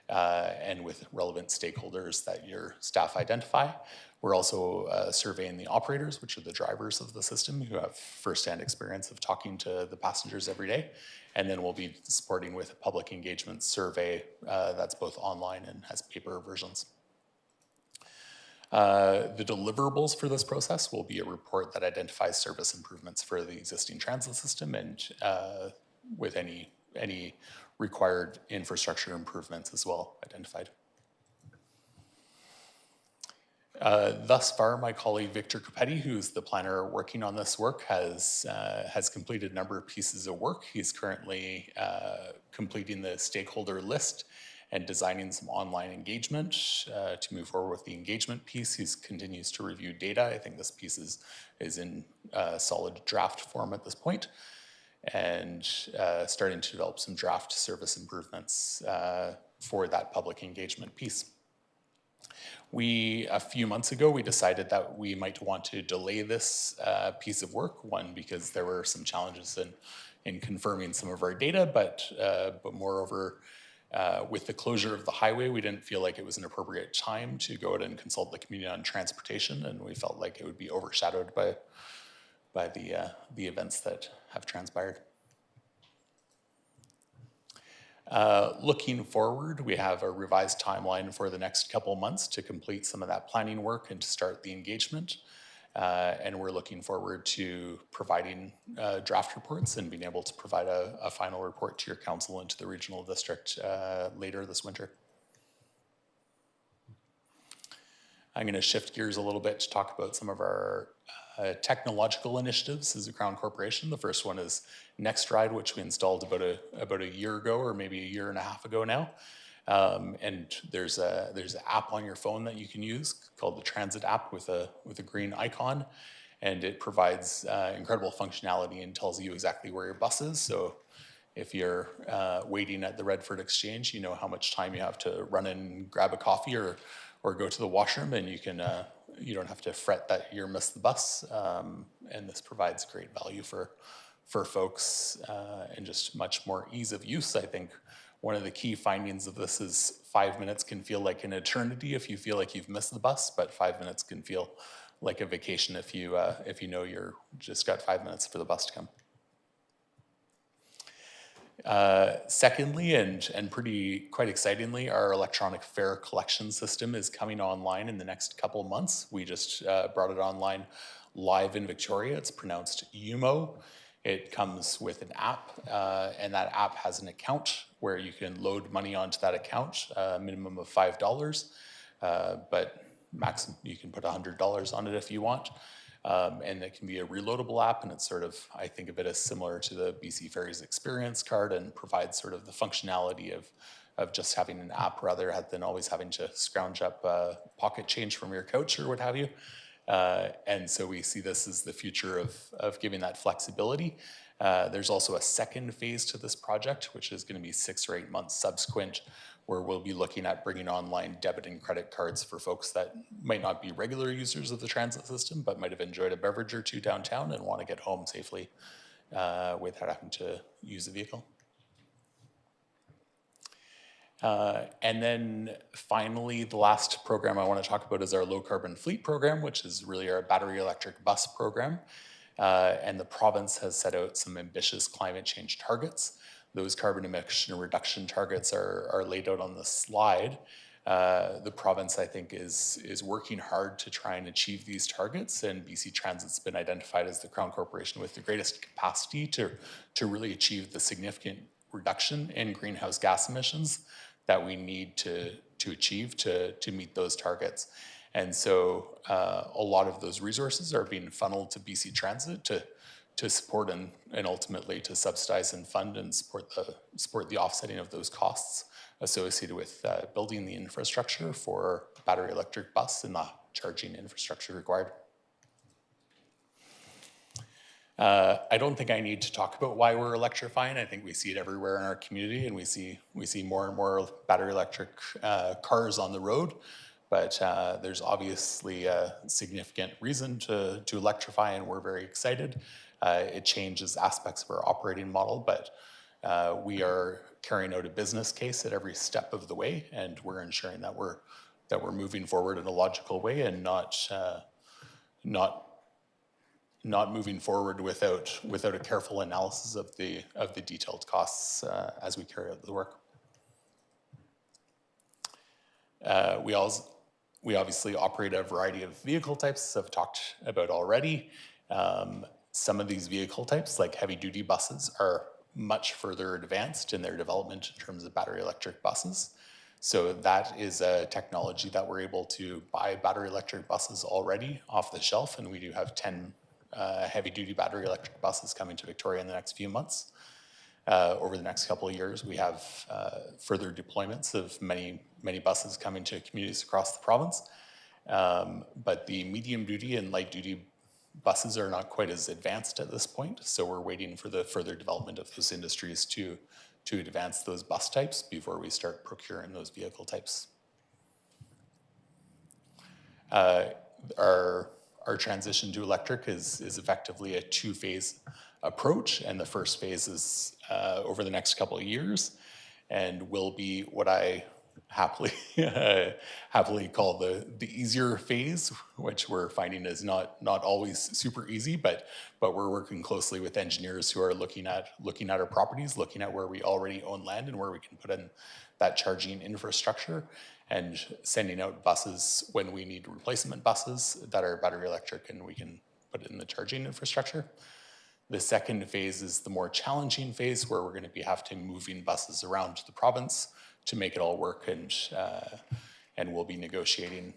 Speaker 8: and with relevant stakeholders that your staff identify. We're also surveying the operators, which are the drivers of the system, who have firsthand experience of talking to the passengers every day. And then we'll be supporting with a public engagement survey that's both online and has paper versions. The deliverables for this process will be a report that identifies service improvements for the existing transit system and with any required infrastructure improvements as well identified. Thus far, my colleague Victor Capetti, who's the planner working on this work, has completed a number of pieces of work. He's currently completing the stakeholder list and designing some online engagement to move forward with the engagement piece. He continues to review data. I think this piece is in solid draft form at this point, and starting to develop some draft service improvements for that public engagement piece. A few months ago, we decided that we might want to delay this piece of work, one, because there were some challenges in confirming some of our data, but moreover, with the closure of the highway, we didn't feel like it was an appropriate time to go out and consult the community on transportation, and we felt like it would be overshadowed by the events that have transpired. Looking forward, we have a revised timeline for the next couple months to complete some of that planning work and to start the engagement. And we're looking forward to providing draft reports and being able to provide a final report to your council and to the regional district later this winter. I'm going to shift gears a little bit to talk about some of our technological initiatives as a Crown Corporation. The first one is NextRide, which we installed about a year ago, or maybe a year and a half ago now. And there's an app on your phone that you can use called the Transit app with a green icon, and it provides incredible functionality and tells you exactly where your bus is. So if you're waiting at the Redford Exchange, you know how much time you have to run and grab a coffee or go to the washroom, and you don't have to fret that you're missed the bus. And this provides great value for folks and just much more ease of use. I think one of the key findings of this is 5 minutes can feel like an eternity if you feel like you've missed the bus, but 5 minutes can feel like a vacation if you know you're just got 5 minutes for the bus to come. Secondly, and quite excitingly, our electronic fare collection system is coming online in the next couple of months. We just brought it online live in Victoria. It's pronounced UMO. It comes with an app, and that app has an account where you can load money onto that account, a minimum of $5, but maximum you can put $100 on it if you want. And it can be a reloadable app, and it's sort of, I think of it as similar to the BC Ferries experience card, and provides sort of the functionality of just having an app rather than always having to scrounge up pocket change from your couch or what have you. And so we see this as the future of giving that flexibility. There's also a second phase to this project, which is going to be 6 or 8 months subsequent, where we'll be looking at bringing online debit and credit cards for folks that might not be regular users of the transit system, but might have enjoyed a beverage or two downtown and want to get home safely without having to use a vehicle. And then finally, the last program I want to talk about is our low carbon fleet program, which is really our battery electric bus program. And the province has set out some ambitious climate change targets. Those carbon emission reduction targets are laid out on the slide. The province, I think, is working hard to try and achieve these targets, and BC Transit's been identified as the Crown Corporation with the greatest capacity to really achieve the significant reduction in greenhouse gas emissions that we need to achieve to meet those targets. And so a lot of those resources are being funneled to BC Transit to support and ultimately to subsidize and fund and support the offsetting of those costs associated with building the infrastructure for battery electric bus and the charging infrastructure required. I don't think I need to talk about why we're electrifying. I think we see it everywhere in our community, and we see more and more battery electric cars on the road. But there's obviously a significant reason to electrify, and we're very excited. It changes aspects of our operating model, but we are carrying out a business case at every step of the way, and we're ensuring that we're moving forward in a logical way and not moving forward without a careful analysis of the detailed costs as we carry out the work. We obviously operate a variety of vehicle types, as I've talked about already. Some of these vehicle types, like heavy duty buses, are much further advanced in their development in terms of battery electric buses. So that is a technology that we're able to buy battery electric buses already off the shelf, and we do have 10 heavy-duty battery electric buses coming to Victoria in the next few months. Over the next couple of years, we have further deployments of many buses coming to communities across the province. But the medium-duty and light-duty buses are not quite as advanced at this point, so we're waiting for the further development of those industries to advance those bus types before we start procuring those vehicle types. Our transition to electric is effectively a 2-phase approach, and the first phase is over the next couple of years, and will be what I happily call the easier phase, which we're finding is not always super easy, but we're working closely with engineers who are looking at our properties, looking at where we already own land and where we can put in that charging infrastructure, and sending out buses when we need replacement buses that are battery electric and we can put in the charging infrastructure. The second phase is the more challenging phase, where we're going to have to moving buses around the province to make it all work, and we'll be negotiating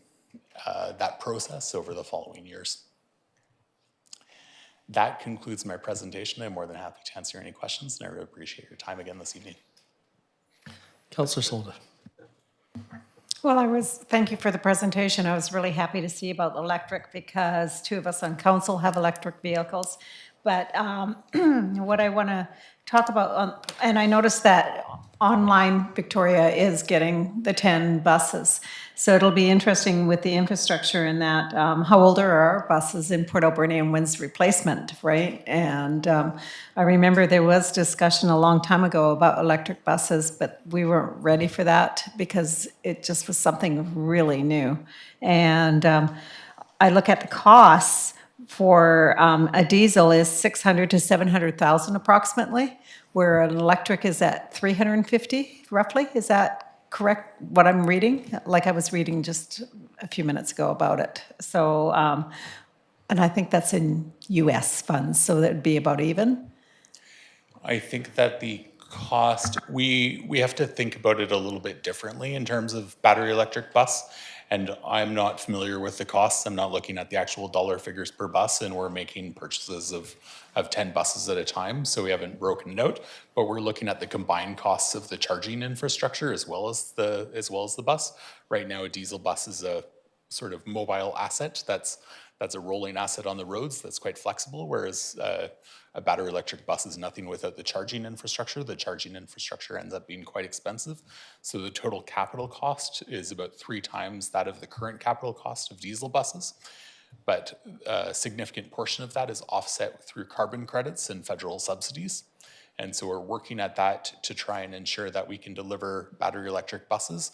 Speaker 8: that process over the following years. That concludes my presentation. I'm more than happy to answer any questions, and I really appreciate your time again this evening.
Speaker 1: Councillor Solda.
Speaker 7: Well, thank you for the presentation. I was really happy to see about electric because 2 of us on council have electric vehicles. But what I want to talk about, and I noticed that online Victoria is getting the 10 buses. So it'll be interesting with the infrastructure in that, how old are our buses in Port Alberni and when's replacement, right? And I remember there was discussion a long time ago about electric buses, but we weren't ready for that because it just was something really new. And I look at the costs for a diesel is 600 to 700,000 approximately, where an electric is at 350 roughly. Is that correct, what I'm reading? Like I was reading just a few minutes ago about it. So, and I think that's in US funds, so that'd be about even.
Speaker 8: I think that the cost, we have to think about it a little bit differently in terms of battery electric bus. And I'm not familiar with the costs. I'm not looking at the actual dollar figures per bus, and we're making purchases of 10 buses at a time, so we haven't broken it out. But we're looking at the combined costs of the charging infrastructure as well as the bus. Right now, a diesel bus is a sort of mobile asset that's a rolling asset on the roads that's quite flexible, whereas a battery electric bus is nothing without the charging infrastructure. The charging infrastructure ends up being quite expensive. So the total capital cost is about 3 times that of the current capital cost of diesel buses. But a significant portion of that is offset through carbon credits and federal subsidies. And so we're working at that to try and ensure that we can deliver battery electric buses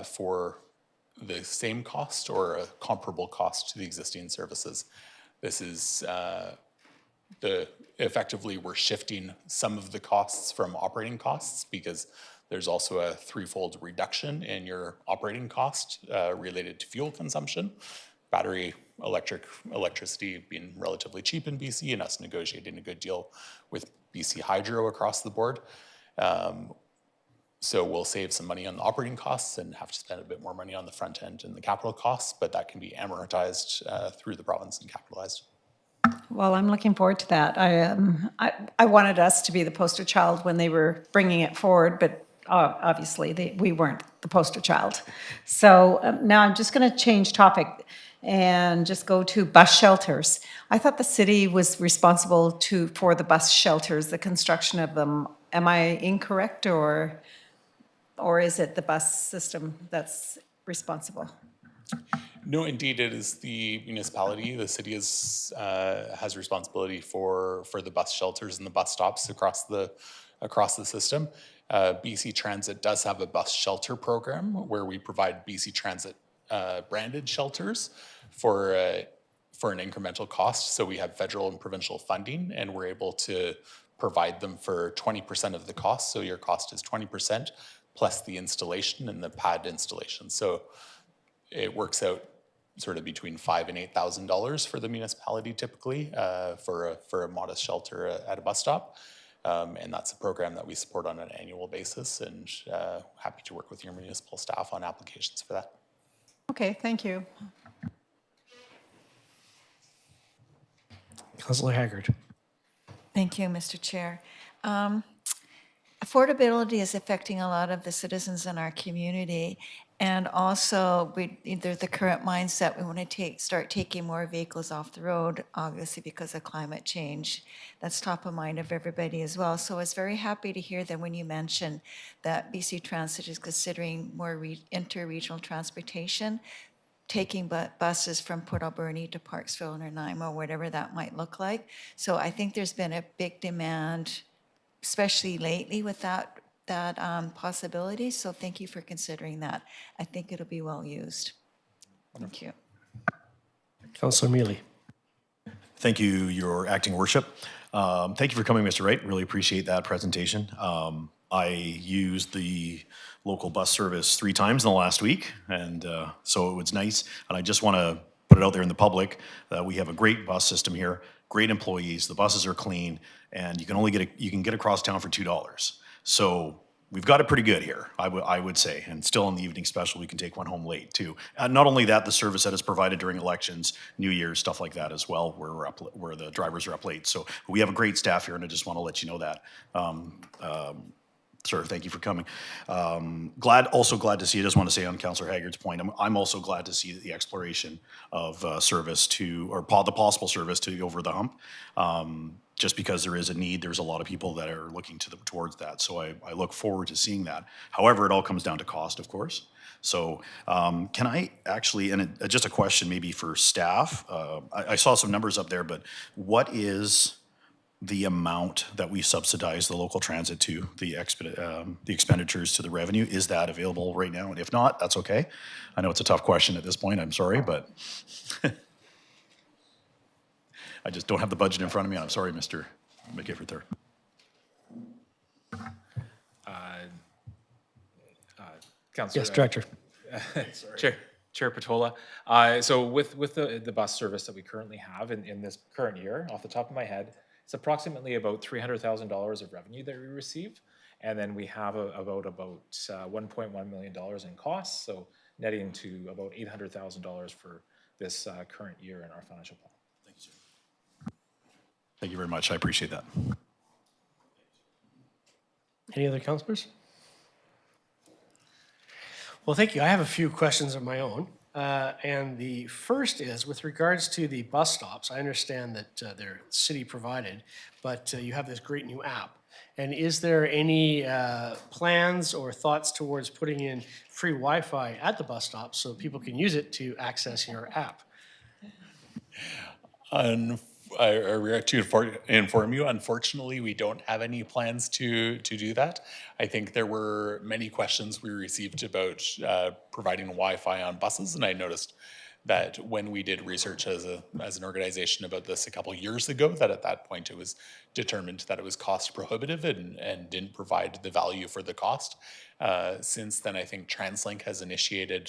Speaker 8: for the same cost or a comparable cost to the existing services. This is effectively we're shifting some of the costs from operating costs, because there's also a threefold reduction in your operating cost related to fuel consumption. Battery electricity being relatively cheap in BC, and us negotiating a good deal with BC Hydro across the board. So we'll save some money on the operating costs and have to spend a bit more money on the front end and the capital costs, but that can be amortized through the province and capitalized.
Speaker 7: Well, I'm looking forward to that. I wanted us to be the poster child when they were bringing it forward, but obviously we weren't the poster child. So now I'm just going to change topic and just go to bus shelters. I thought the city was responsible for the bus shelters, the construction of them. Am I incorrect, or is it the bus system that's responsible?
Speaker 8: No, indeed, it is the municipality. The city has responsibility for the bus shelters and the bus stops across the system. BC Transit does have a bus shelter program where we provide BC Transit branded shelters for an incremental cost. So we have federal and provincial funding, and we're able to provide them for 20% of the cost. So your cost is 20% plus the installation and the pad installation. So it works out sort of between $5,000 and $8,000 for the municipality typically for a modest shelter at a bus stop. And that's a program that we support on an annual basis, and happy to work with your municipal staff on applications for that.
Speaker 7: Okay, thank you.
Speaker 1: Councillor Haggard.
Speaker 6: Thank you, Mr. Chair. Affordability is affecting a lot of the citizens in our community. And also, there's the current mindset, we want to start taking more vehicles off the road, obviously because of climate change. That's top of mind of everybody as well. So I was very happy to hear that when you mentioned that BC Transit is considering more inter-regional transportation, taking buses from Port Alberni to Parksville or Nanaimo, whatever that might look like. So I think there's been a big demand, especially lately, with that possibility. So thank you for considering that. I think it'll be well used. Thank you.
Speaker 1: Councillor Mealy.
Speaker 9: Thank you, Your Acting Worship. Thank you for coming, Mr. Wright. Really appreciate that presentation. I used the local bus service 3 times in the last week, and so it was nice. And I just want to put it out there in the public that we have a great bus system here, great employees, the buses are clean, and you can get across town for $2. So we've got it pretty good here, I would say. And still in the evening special, we can take one home late too. And not only that, the service that is provided during elections, New Year's, stuff like that as well, where the drivers are up late. So we have a great staff here, and I just want to let you know that. Sir, thank you for coming. Also glad to see, I just want to say on Councillor Haggard's point, I'm also glad to see the exploration of service the possible service to over the hump. Just because there is a need, there's a lot of people that are looking towards that. So I look forward to seeing that. However, it all comes down to cost, of course. So can I actually, and just a question maybe for staff, I saw some numbers up there, but what is the amount that we subsidize the local transit to, the expenditures to the revenue? Is that available right now? And if not, that's okay. I know it's a tough question at this point, I'm sorry, but I just don't have the budget in front of me. I'm sorry, Mr. McGifford there.
Speaker 10: Councillor.
Speaker 1: Yes, Director.
Speaker 10: Chair Patola. So with the bus service that we currently have in this current year, off the top of my head, It's approximately about $300,000 of revenue that we receive. And then we have about $1.1 million in costs, so netting to about $800,000 for this current year in our financial plan.
Speaker 9: Thank you, sir. Thank you very much. I appreciate that.
Speaker 1: Any other councillors? Well, thank you. I have a few questions of my own. And the first is with regards to the bus stops. I understand that they're city provided, but you have this great new app. And is there any plans or thoughts towards putting in free Wi-Fi at the bus stops so people can use it to access your app?
Speaker 8: I regret to inform you, unfortunately, we don't have any plans to do that. I think there were many questions we received about providing Wi-Fi on buses, and I noticed that when we did research as an organization about this a couple years ago, that at that point it was determined that it was cost prohibitive and didn't provide the value for the cost. Since then, I think TransLink has initiated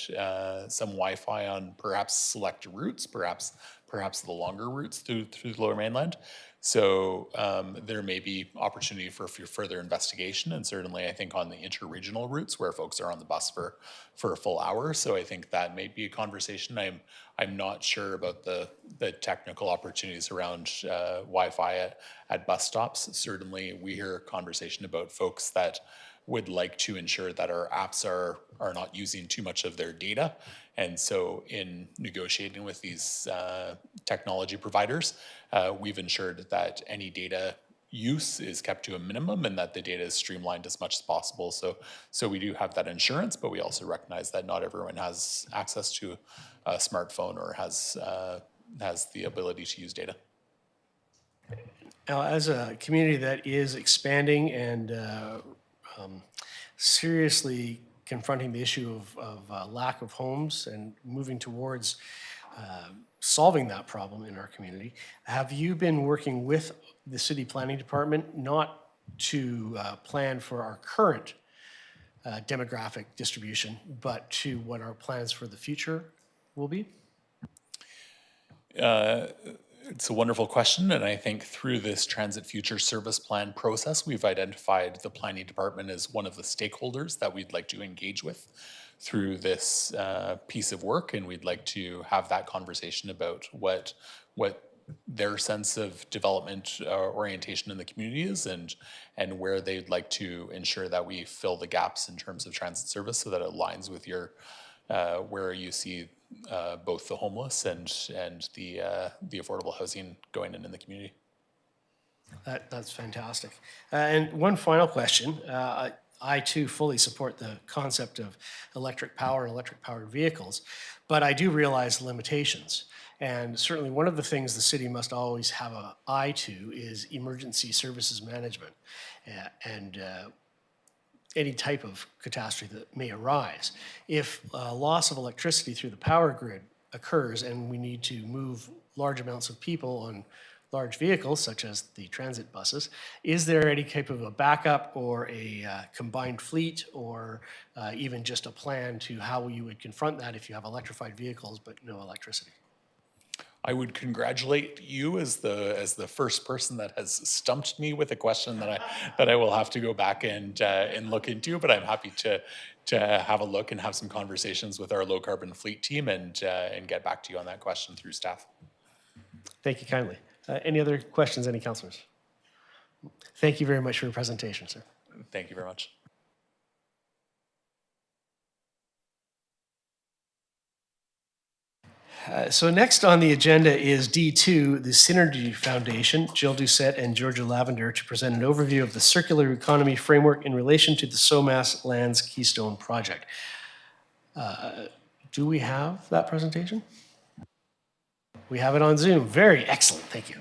Speaker 8: some Wi-Fi on perhaps select routes, perhaps the longer routes through the Lower Mainland. So there may be opportunity for further investigation, and certainly I think on the interregional routes where folks are on the bus for a full hour. So I think that may be a conversation. I'm not sure about the technical opportunities around Wi-Fi at bus stops. Certainly we hear conversation about folks that would like to ensure that our apps are not using too much of their data. And so in negotiating with these technology providers, we've ensured that any data use is kept to a minimum and that the data is streamlined as much as possible. So we do have that insurance, but we also recognize that not everyone has access to a smartphone or has the ability to use data.
Speaker 1: Now, as a community that is expanding and seriously confronting the issue of lack of homes and moving towards solving that problem in our community, have you been working with the city planning department not to plan for our current demographic distribution, but to what our plans for the future will be?
Speaker 8: It's a wonderful question, and I think through this Transit Future Service Plan process, we've identified the planning department as one of the stakeholders that we'd like to engage with through this piece of work, and we'd like to have that conversation about what their sense of development orientation in the community is, and where they'd like to ensure that we fill the gaps in terms of transit service so that it aligns with your where you see both the homeless and the affordable housing going in the community.
Speaker 1: That's fantastic. And one final question. I too fully support the concept of electric power and electric powered vehicles, but I do realize limitations. And certainly one of the things the city must always have an eye to is emergency services management and any type of catastrophe that may arise. If loss of electricity through the power grid occurs and we need to move large amounts of people on large vehicles, such as the transit buses, is there any type of a backup or a combined fleet or even just a plan to how you would confront that if you have electrified vehicles but no electricity?
Speaker 8: I would congratulate you as the first person that has stumped me with a question that I will have to go back and look into. But I'm happy to have a look and have some conversations with our low carbon fleet team and get back to you on that question through staff.
Speaker 1: Thank you kindly. Any other questions, any councillors? Thank you very much for your presentation, sir.
Speaker 8: Thank you very much.
Speaker 1: So next on the agenda is D2, the Synergy Foundation, Jill Doucette and Georgia Lavender, to present an overview of the circular economy framework in relation to the SOMAS Lands Keystone Project. Do we have that presentation? We have it on Zoom. Very excellent. Thank you.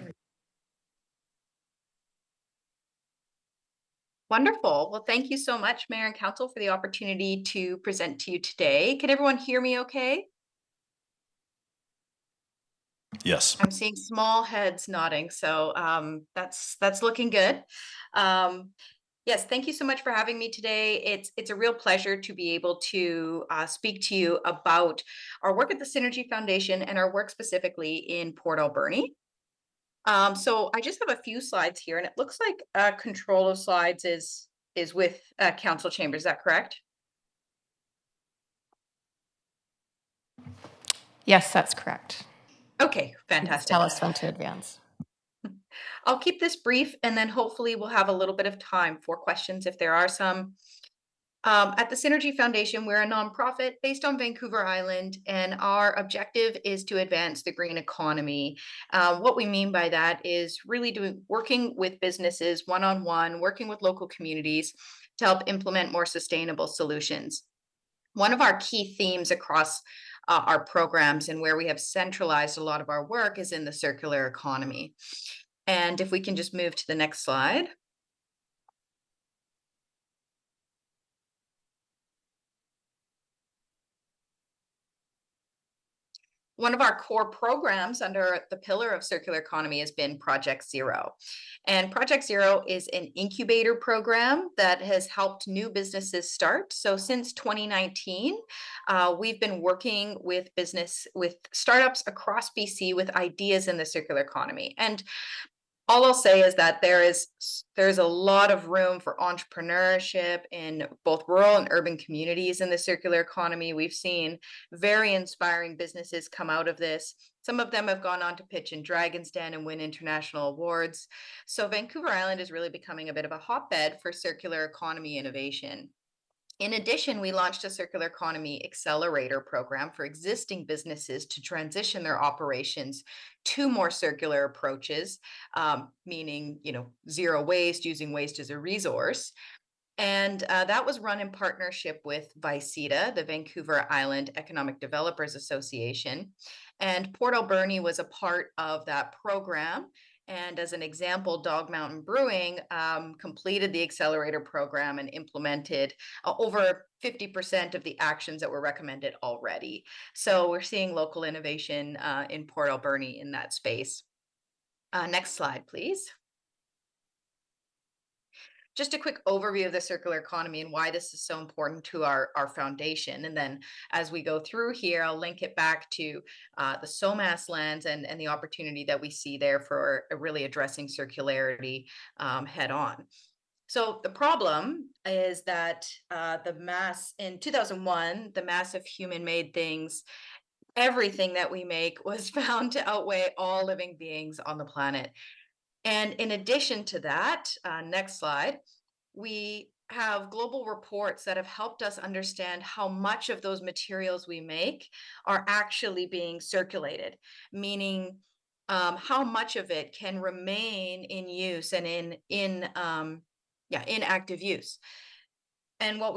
Speaker 11: Wonderful. Well, thank you so much, Mayor and Council, for the opportunity to present to you today. Can everyone hear me okay?
Speaker 9: Yes.
Speaker 11: I'm seeing small heads nodding, so that's looking good. Yes, thank you so much for having me today. It's a real pleasure to be able to speak to you about our work at the Synergy Foundation and our work specifically in Port Alberni. So I just have a few slides here, and it looks like control of slides is with council chambers. Is that correct?
Speaker 2: Yes, that's correct.
Speaker 11: Okay,
Speaker 2: Just
Speaker 11: fantastic.
Speaker 2: tell us when to advance.
Speaker 11: I'll keep this brief, and then hopefully we'll have a little bit of time for questions if there are some. At the Synergy Foundation, we're a nonprofit based on Vancouver Island, and our objective is to advance the green economy. What we mean by that is really working with businesses one-on-one, working with local communities to help implement more sustainable solutions. One of our key themes across our programs and where we have centralized a lot of our work is in the circular economy. And if we can just move to the next slide. One of our core programs under the pillar of circular economy has been Project Zero. And Project Zero is an incubator program that has helped new businesses start. So since 2019, we've been working with startups across BC with ideas in the circular economy. And all I'll say is that there's a lot of room for entrepreneurship in both rural and urban communities in the circular economy. We've seen very inspiring businesses come out of this. Some of them have gone on to pitch in Dragon's Den and win international awards. So Vancouver Island is really becoming a bit of a hotbed for circular economy innovation. In addition, we launched a circular economy accelerator program for existing businesses to transition their operations to more circular approaches, meaning, zero waste, using waste as a resource. And that was run in partnership with VICETA, the Vancouver Island Economic Developers Association. And Port Alberni was a part of that program. And as an example, Dog Mountain Brewing completed the accelerator program and implemented over 50% of the actions that were recommended already. So we're seeing local innovation in Port Alberni in that space. Next slide, please. Just a quick overview of the circular economy and why this is so important to our foundation. And then as we go through here, I'll link it back to the SOMAS lens and the opportunity that we see there for really addressing circularity head on. So the problem is that in 2001, the mass of human-made things, everything that we make was found to outweigh all living beings on the planet. And in addition to that, next slide, we have global reports that have helped us understand how much of those materials we make are actually being circulated, meaning how much of it can remain in use and in active use. And what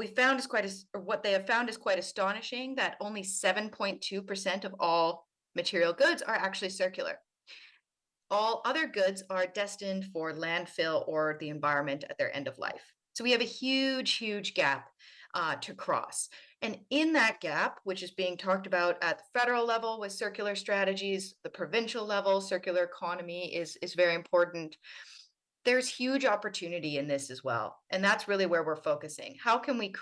Speaker 11: they have found is quite astonishing, that only 7.2% of all material goods are actually circular. All other goods are destined for landfill or the environment at their end of life. So we have a huge, huge gap to cross. And in that gap, which is being talked about at the federal level with circular strategies, the provincial level, circular economy is very important. There's huge opportunity in this as well. And that's really where we're focusing. How can we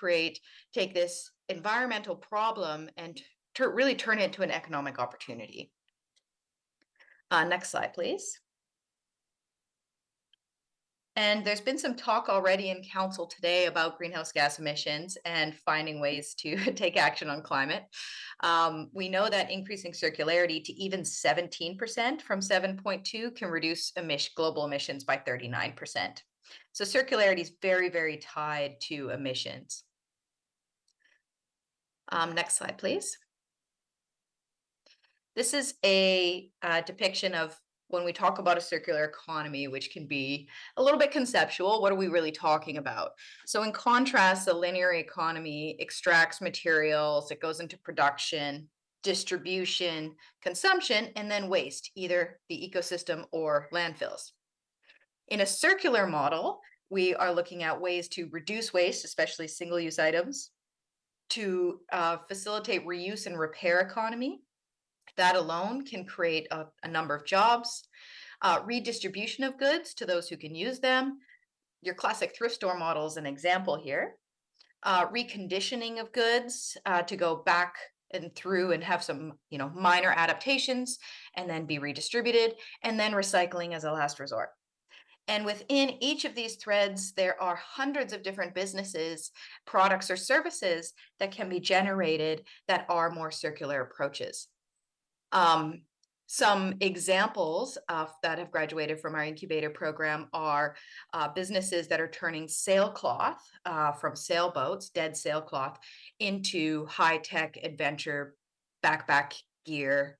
Speaker 11: take this environmental problem and really turn it into an economic opportunity? Next slide, please. And there's been some talk already in council today about greenhouse gas emissions and finding ways to take action on climate. We know that increasing circularity to even 17% from 7.2 can reduce global emissions by 39%. So circularity is very, very tied to emissions. Next slide, please. This is a depiction of when we talk about a circular economy, which can be a little bit conceptual. What are we really talking about? So in contrast, the linear economy extracts materials, it goes into production, distribution, consumption, and then waste, either the ecosystem or landfills. In a circular model, we are looking at ways to reduce waste, especially single-use items, to facilitate reuse and repair economy. That alone can create a number of jobs, redistribution of goods to those who can use them. Your classic thrift store model is an example here. Reconditioning of goods to go back and through and have some, minor adaptations and then be redistributed, and then recycling as a last resort. And within each of these threads, there are hundreds of different businesses, products, or services that can be generated that are more circular approaches. Some examples that have graduated from our incubator program are businesses that are turning sailcloth from sailboats, dead sailcloth, into high-tech adventure backpack gear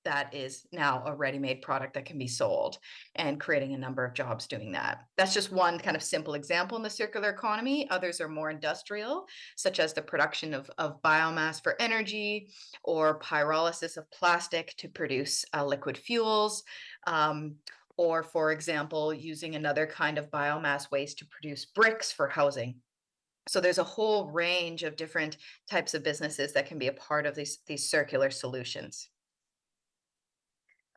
Speaker 11: that is now a ready-made product that can be sold, and creating a number of jobs doing that. That's just one kind of simple example in the circular economy. Others are more industrial, such as the production of biomass for energy, or pyrolysis of plastic to produce liquid fuels, or, for example, using another kind of biomass waste to produce bricks for housing. So there's a whole range of different types of businesses that can be a part of these circular solutions.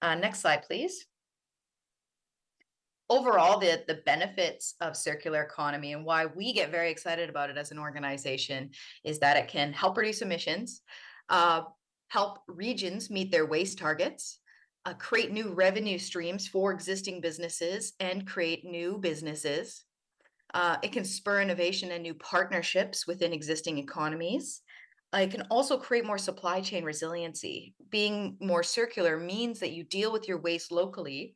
Speaker 11: Next slide, please. Overall, the benefits of circular economy and why we get very excited about it as an organization is that it can help reduce emissions, help regions meet their waste targets, create new revenue streams for existing businesses, and create new businesses. It can spur innovation and new partnerships within existing economies. It can also create more supply chain resiliency. Being more circular means that you deal with your waste locally,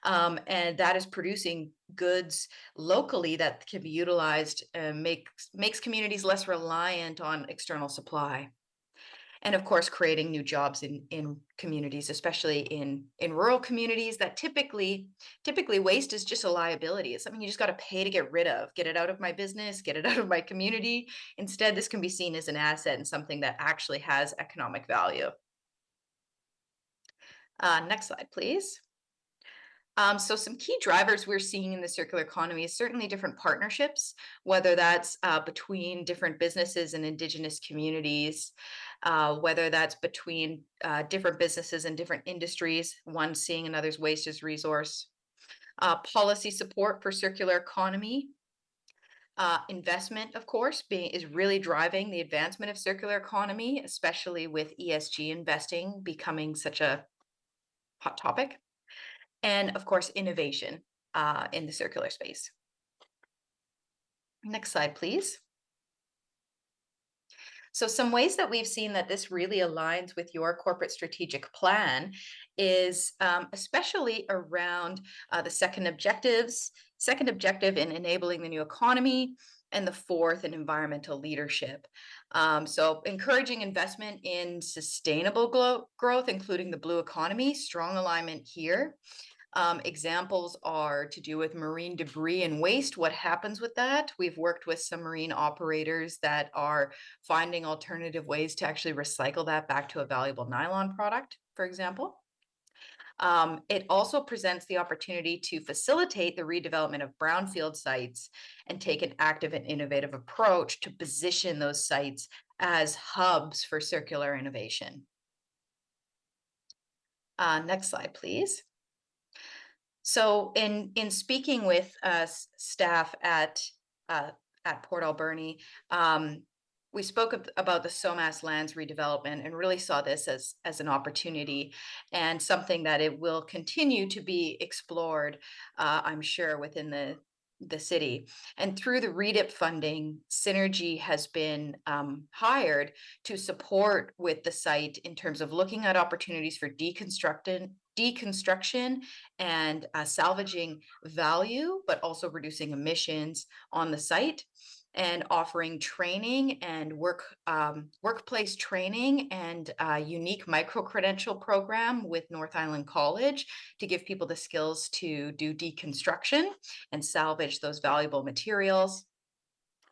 Speaker 11: and that is producing goods locally that can be utilized and makes communities less reliant on external supply. And of course, creating new jobs in communities, especially in rural communities that typically waste is just a liability. It's something you just got to pay to get rid of, get it out of my business, get it out of my community. Instead, this can be seen as an asset and something that actually has economic value. Next slide, please. So some key drivers we're seeing in the circular economy is certainly different partnerships, whether that's between different businesses and Indigenous communities, whether that's between different businesses and different industries, one seeing another's waste as resource, policy support for circular economy, investment, of course, is really driving the advancement of circular economy, especially with ESG investing becoming such a hot topic. And of course, innovation in the circular space. Next slide, please. So some ways that we've seen that this really aligns with your corporate strategic plan is especially around the second objective in enabling the new economy, and the fourth in environmental leadership. So encouraging investment in sustainable growth, including the blue economy, strong alignment here. Examples are to do with marine debris and waste. What happens with that? We've worked with some marine operators that are finding alternative ways to actually recycle that back to a valuable nylon product, for example. It also presents the opportunity to facilitate the redevelopment of brownfield sites and take an active and innovative approach to position those sites as hubs for circular innovation. Next slide, please. So in speaking with staff at Port Alberni, we spoke about the SOMAS lands redevelopment and really saw this as an opportunity and something that it will continue to be explored, I'm sure, within the city. And through the REDIP funding, Synergy has been hired to support with the site in terms of looking at opportunities for deconstruction and salvaging value, but also reducing emissions on the site, and offering training and workplace training and a unique micro-credential program with North Island College to give people the skills to do deconstruction and salvage those valuable materials,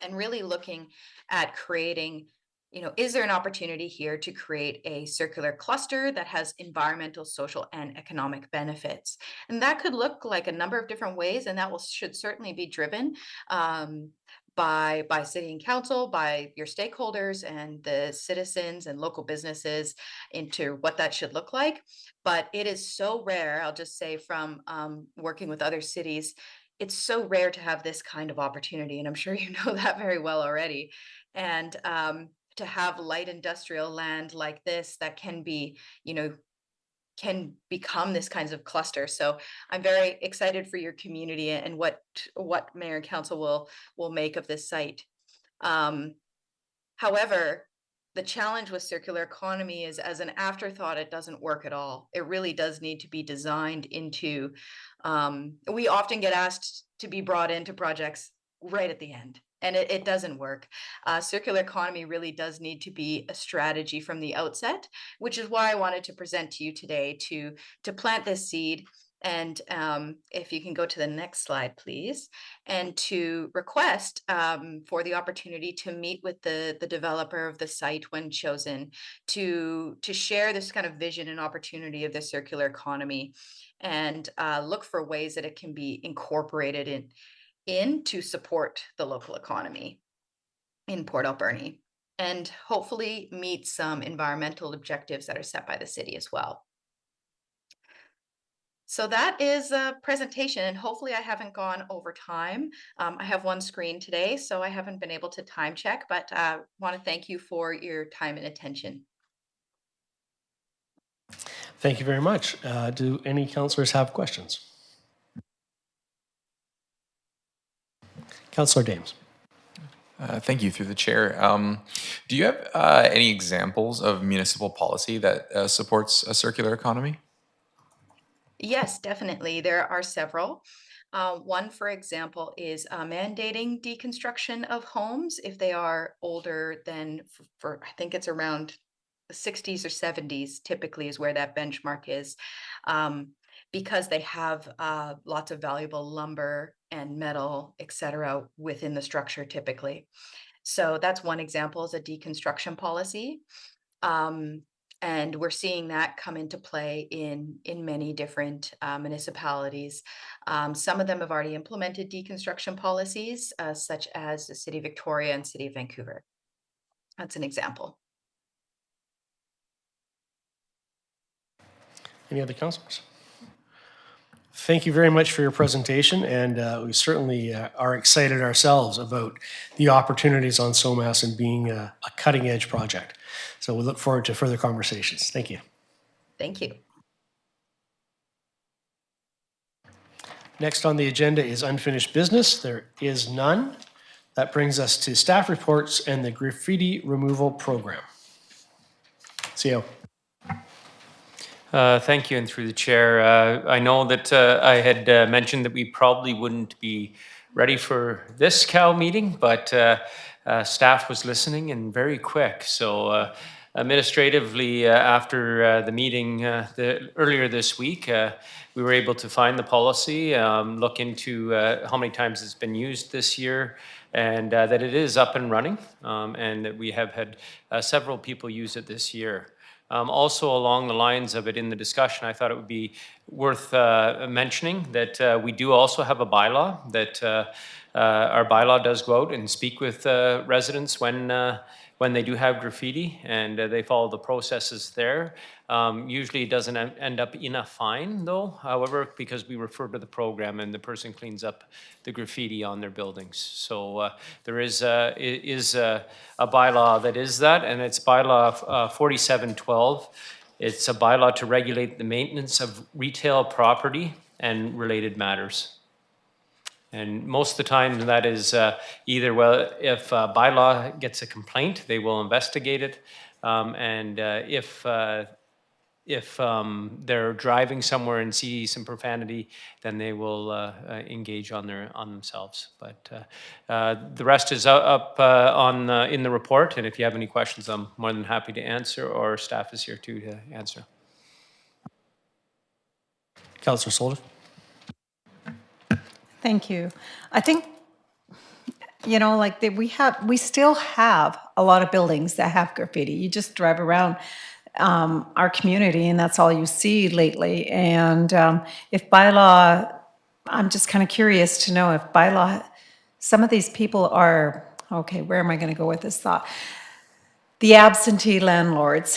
Speaker 11: and really looking at creating, is there an opportunity here to create a circular cluster that has environmental, social, and economic benefits? And that could look like a number of different ways, and that should certainly be driven by city and council, by your stakeholders and the citizens and local businesses into what that should look like. But it is so rare, I'll just say from working with other cities, it's so rare to have this kind of opportunity, and I'm sure you know that very well already. And to have light industrial land like this that can be, can become this kinds of cluster. So I'm very excited for your community and what mayor and council will make of this site. However, the challenge with circular economy is, as an afterthought, it doesn't work at all. It really does need to be designed into, we often get asked to be brought into projects right at the end, and it doesn't work. Circular economy really does need to be a strategy from the outset, which is why I wanted to present to you today to plant this seed. And if you can go to the next slide, please, and to request for the opportunity to meet with the developer of the site when chosen, to share this kind of vision and opportunity of the circular economy, and look for ways that it can be incorporated in to support the local economy in Port Alberni, and hopefully meet some environmental objectives that are set by the city as well. So that is a presentation, and hopefully I haven't gone over time. I have one screen today, so I haven't been able to time check, but want to thank you for your time and attention.
Speaker 1: Thank you very much. Do any councillors have questions? Councillor Dames.
Speaker 5: Thank you, through the chair. Do you have any examples of municipal policy that supports a circular economy?
Speaker 11: Yes, definitely. There are several. One, for example, is mandating deconstruction of homes if they are older than, for I think it's around the 60s or 70s, typically is where that benchmark is, because they have lots of valuable lumber and metal, et cetera, within the structure typically. So that's one example, is a deconstruction policy. And we're seeing that come into play in many different municipalities. Some of them have already implemented deconstruction policies, such as the City of Victoria and City of Vancouver. That's an example.
Speaker 1: Any other councillors? Thank you very much for your presentation, and we certainly are excited ourselves about the opportunities on SOMAS and being a cutting-edge project. So we look forward to further conversations. Thank you.
Speaker 11: Thank you.
Speaker 1: Next on the agenda is unfinished business. There is none. That brings us to staff reports and the graffiti removal program. CO.
Speaker 12: Thank you, and through the chair, I know that I had mentioned that we probably wouldn't be ready for this COW meeting, but staff was listening and very quick. So administratively, after the meeting earlier this week, we were able to find the policy, look into how many times it's been used this year, and that it is up and running, and that we have had several people use it this year. Also, along the lines of it in the discussion, I thought it would be worth mentioning that we do also have a bylaw, that our bylaw does go out and speak with residents when they do have graffiti, and they follow the processes there. Usually it doesn't end up in a fine though, however, because we refer to the program and the person cleans up the graffiti on their buildings. So there is a bylaw that is that, and it's bylaw 4712. It's a bylaw to regulate the maintenance of retail property and related matters. And most of the time that is either, well, if a bylaw gets a complaint, they will investigate it. And if they're driving somewhere and see some profanity, then they will engage on themselves. But the rest is up in the report. And if you have any questions, I'm more than happy to answer, or staff is here too to answer.
Speaker 1: Councillor Solda.
Speaker 7: Thank you. I think, like we still have a lot of buildings that have graffiti. You just drive around our community and that's all you see lately. And if bylaw, I'm just kind of curious to know if bylaw, some of these people are, okay, where am I going to go with this thought? The absentee landlords,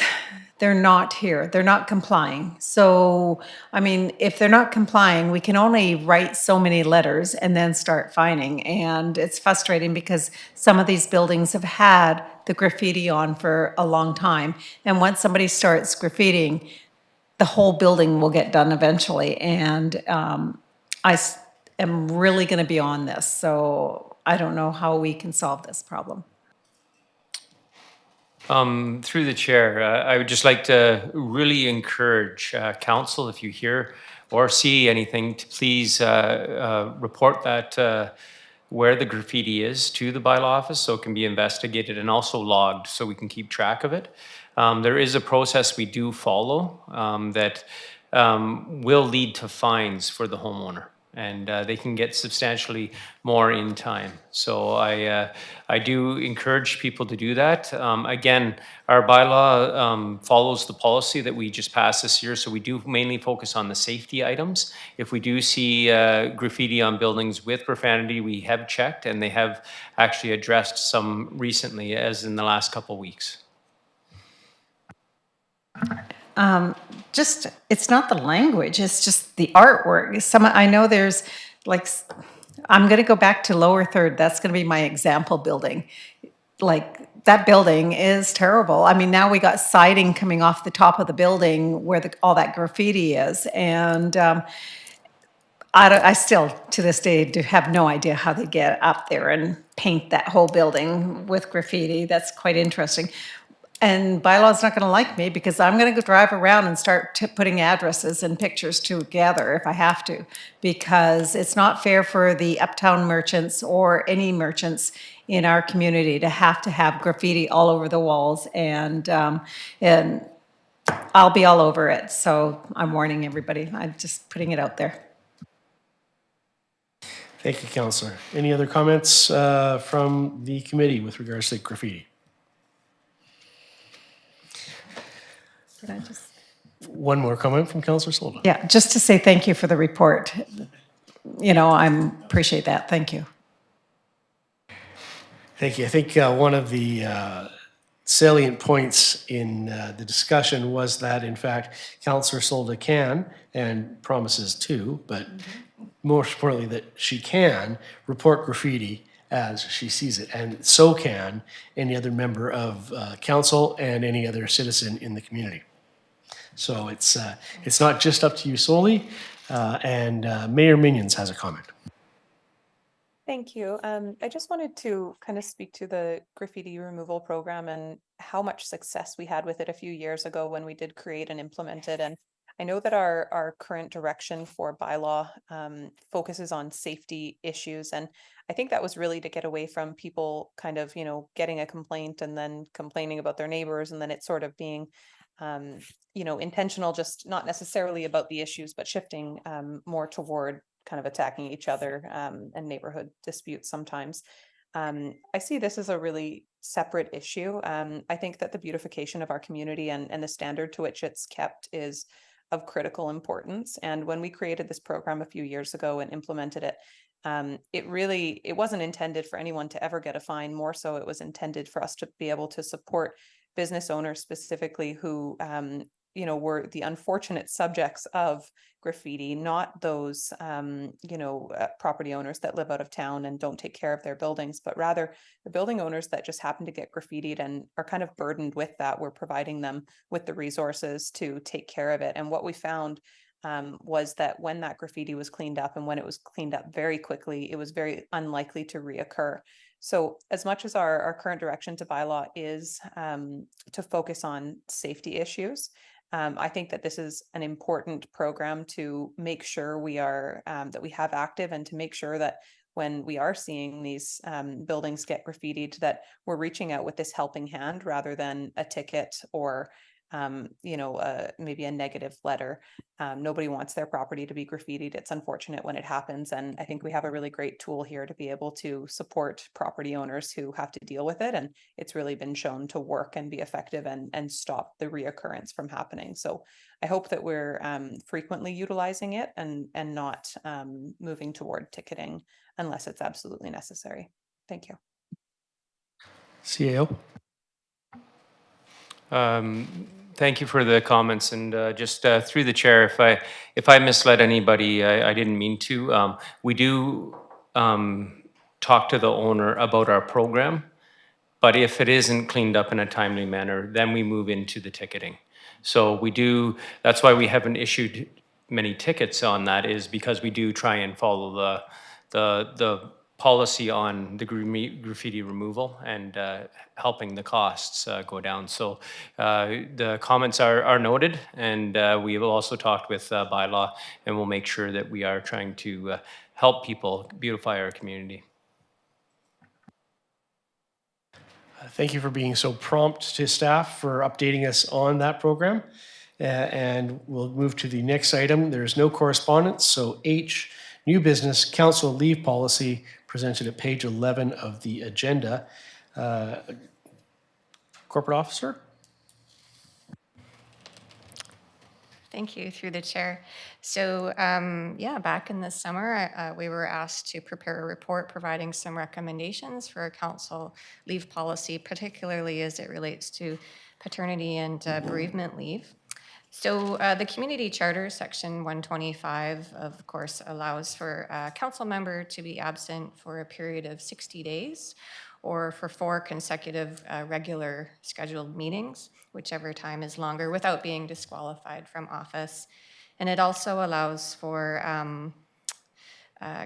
Speaker 7: they're not here, they're not complying. So, I mean, if they're not complying, we can only write so many letters and then start fining. And it's frustrating because some of these buildings have had the graffiti on for a long time. And once somebody starts graffitiing, the whole building will get done eventually. And am really going to be on this. So I don't know how we can solve this problem.
Speaker 12: Through the chair, I would just like to really encourage council, if you hear or see anything, to please report that where the graffiti is to the bylaw office so it can be investigated and also logged so we can keep track of it. There is a process we do follow that will lead to fines for the homeowner, and they can get substantially more in time. So I do encourage people to do that. Again, our bylaw follows the policy that we just passed this year, so we do mainly focus on the safety items. If we do see graffiti on buildings with profanity, we have checked, and they have actually addressed some recently, as in the last couple weeks.
Speaker 7: Just, it's not the language, it's just the artwork. I know there's like, I'm going to go back to lower third. That's going to be my example building. Like, that building is terrible. I mean, now we got siding coming off the top of the building where all that graffiti is. And I still, to this day, have no idea how they get up there and paint that whole building with graffiti. That's quite interesting. And bylaw's not going to like me because I'm going to go drive around and start putting addresses and pictures together if I have to, because it's not fair for the uptown merchants or any merchants in our community to have graffiti all over the walls, and I'll be all over it. So I'm warning everybody. I'm just putting it out there.
Speaker 1: Thank you, Councillor. Any other comments from the committee with regards to graffiti?
Speaker 7: Could I just?
Speaker 1: One more comment from Councillor Solda.
Speaker 7: Yeah, just to say thank you for the report. You know, I appreciate that. Thank you.
Speaker 1: Thank you. I think one of the salient points in the discussion was that, in fact, Councillor Solda can, and promises to, but more importantly, that she can report graffiti as she sees it, and so can any other member of council and any other citizen in the community. So it's not just up to you solely, and Mayor Minions has a comment.
Speaker 3: Thank you. I just wanted to kind of speak to the graffiti removal program and how much success we had with it a few years ago when we did create and implement it. And I know that our current direction for bylaw focuses on safety issues. And I think that was really to get away from people kind of, getting a complaint and then complaining about their neighbors, and then it sort of being intentional, just not necessarily about the issues, but shifting more toward kind of attacking each other and neighborhood disputes sometimes. I see this as a really separate issue. I think that the beautification of our community and the standard to which it's kept is of critical importance. And when we created this program a few years ago and implemented it, it wasn't intended for anyone to ever get a fine. More so, it was intended for us to be able to support business owners specifically who were the unfortunate subjects of graffiti, not those property owners that live out of town and don't take care of their buildings, but rather the building owners that just happen to get graffitied and are kind of burdened with that. We're providing them with the resources to take care of it. And what we found was that when that graffiti was cleaned up, and when it was cleaned up very quickly, it was very unlikely to reoccur. So as much as our current direction to bylaw is to focus on safety issues, I think that this is an important program to make sure we are that we have active, and to make sure that when we are seeing these buildings get graffitied, that we're reaching out with this helping hand rather than a ticket or maybe a negative letter. Nobody wants their property to be graffitied. It's unfortunate when it happens. And I think we have a really great tool here to be able to support property owners who have to deal with it. And it's really been shown to work and be effective and stop the reoccurrence from happening. So I hope that we're frequently utilizing it and not moving toward ticketing unless it's absolutely necessary. Thank you.
Speaker 1: CAO.
Speaker 12: Thank you for the comments, and just through the chair, if I misled anybody, I didn't mean to. We do talk to the owner about our program, but if it isn't cleaned up in a timely manner, then we move into the ticketing. So we do. That's why we haven't issued many tickets on that, is because we do try and follow the policy on the graffiti removal and helping the costs go down. So the comments are noted, and we have also talked with bylaw, and we'll make sure that we are trying to help people beautify our community.
Speaker 1: Thank you for being so prompt to staff for updating us on that program. And we'll move to the next item. There's no correspondence, so H, new business, council leave policy, presented at page 11 of the agenda. Corporate officer?
Speaker 2: Thank you, through the chair. So yeah, back in the summer, we were asked to prepare a report providing some recommendations for a council leave policy, particularly as it relates to paternity and bereavement leave. So the community charter, section 125, of course, allows for a council member to be absent for a period of 60 days or for 4 consecutive regular scheduled meetings, whichever time is longer, without being disqualified from office. And it also allows for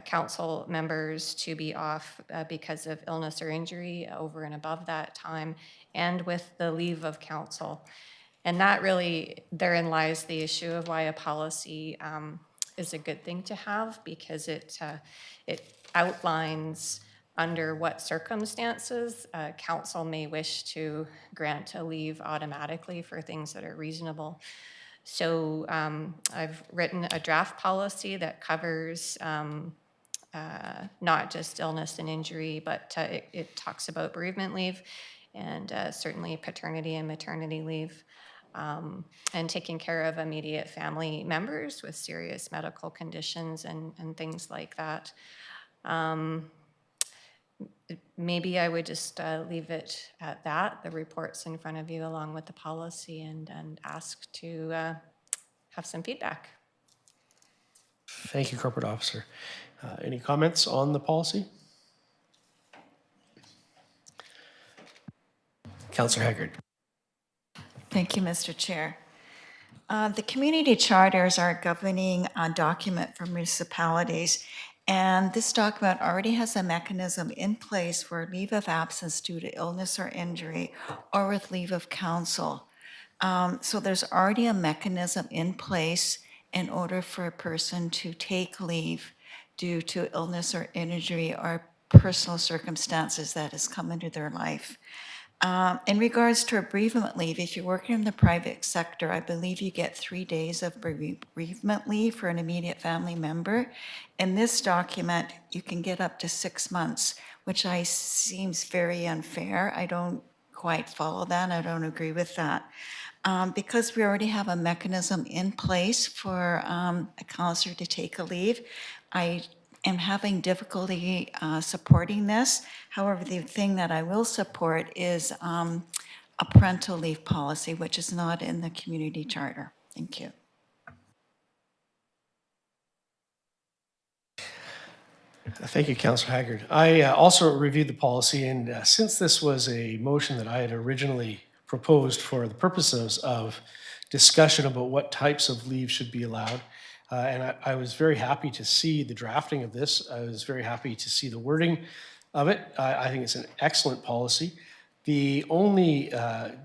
Speaker 2: council members to be off because of illness or injury over and above that time, and with the leave of council. And that really, therein lies the issue of why a policy is a good thing to have, because it outlines under what circumstances council may wish to grant a leave automatically for things that are reasonable. So I've written a draft policy that covers not just illness and injury, but it talks about bereavement leave and certainly paternity and maternity leave. And taking care of immediate family members with serious medical conditions and things like that. Maybe I would just leave it at that. The report's in front of you along with the policy, and ask to have some feedback.
Speaker 1: Thank you, corporate officer. Any comments on the policy? Councillor Haggard.
Speaker 6: Thank you, Mr. Chair. The community charters are a governing document for municipalities, and this document already has a mechanism in place for leave of absence due to illness or injury, or with leave of council. So there's already a mechanism in place in order for a person to take leave due to illness or injury or personal circumstances that has come into their life. In regards to a bereavement leave, if you're working in the private sector, I believe you get 3 days of bereavement leave for an immediate family member. In this document, you can get up to 6 months, which seems very unfair. I don't quite follow that. I don't agree with that. Because we already have a mechanism in place for a counselor to take a leave, I am having difficulty supporting this. However, the thing that I will support is a parental leave policy, which is not in the community charter. Thank you.
Speaker 1: Thank you, Councillor Haggard. I also reviewed the policy, and since this was a motion that I had originally proposed for the purposes of discussion about what types of leave should be allowed, and I was very happy to see the drafting of this. I was very happy to see the wording of it. I think it's an excellent policy. The only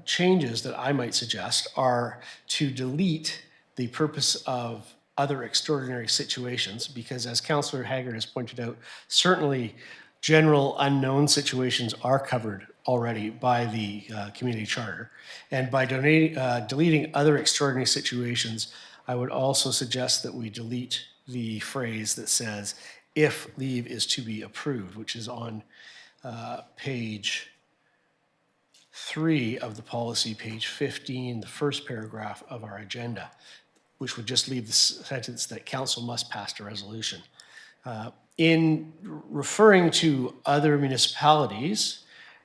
Speaker 1: changes that I might suggest are to delete the purpose of other extraordinary situations, because as Councillor Haggard has pointed out, certainly general unknown situations are covered already by the community charter. And by deleting other extraordinary situations, I would also suggest that we delete the phrase that says, if leave is to be approved, which is on page 3 of the policy, page 15, the first paragraph of our agenda, which would just leave the sentence that council must pass a resolution. In referring to other municipalities,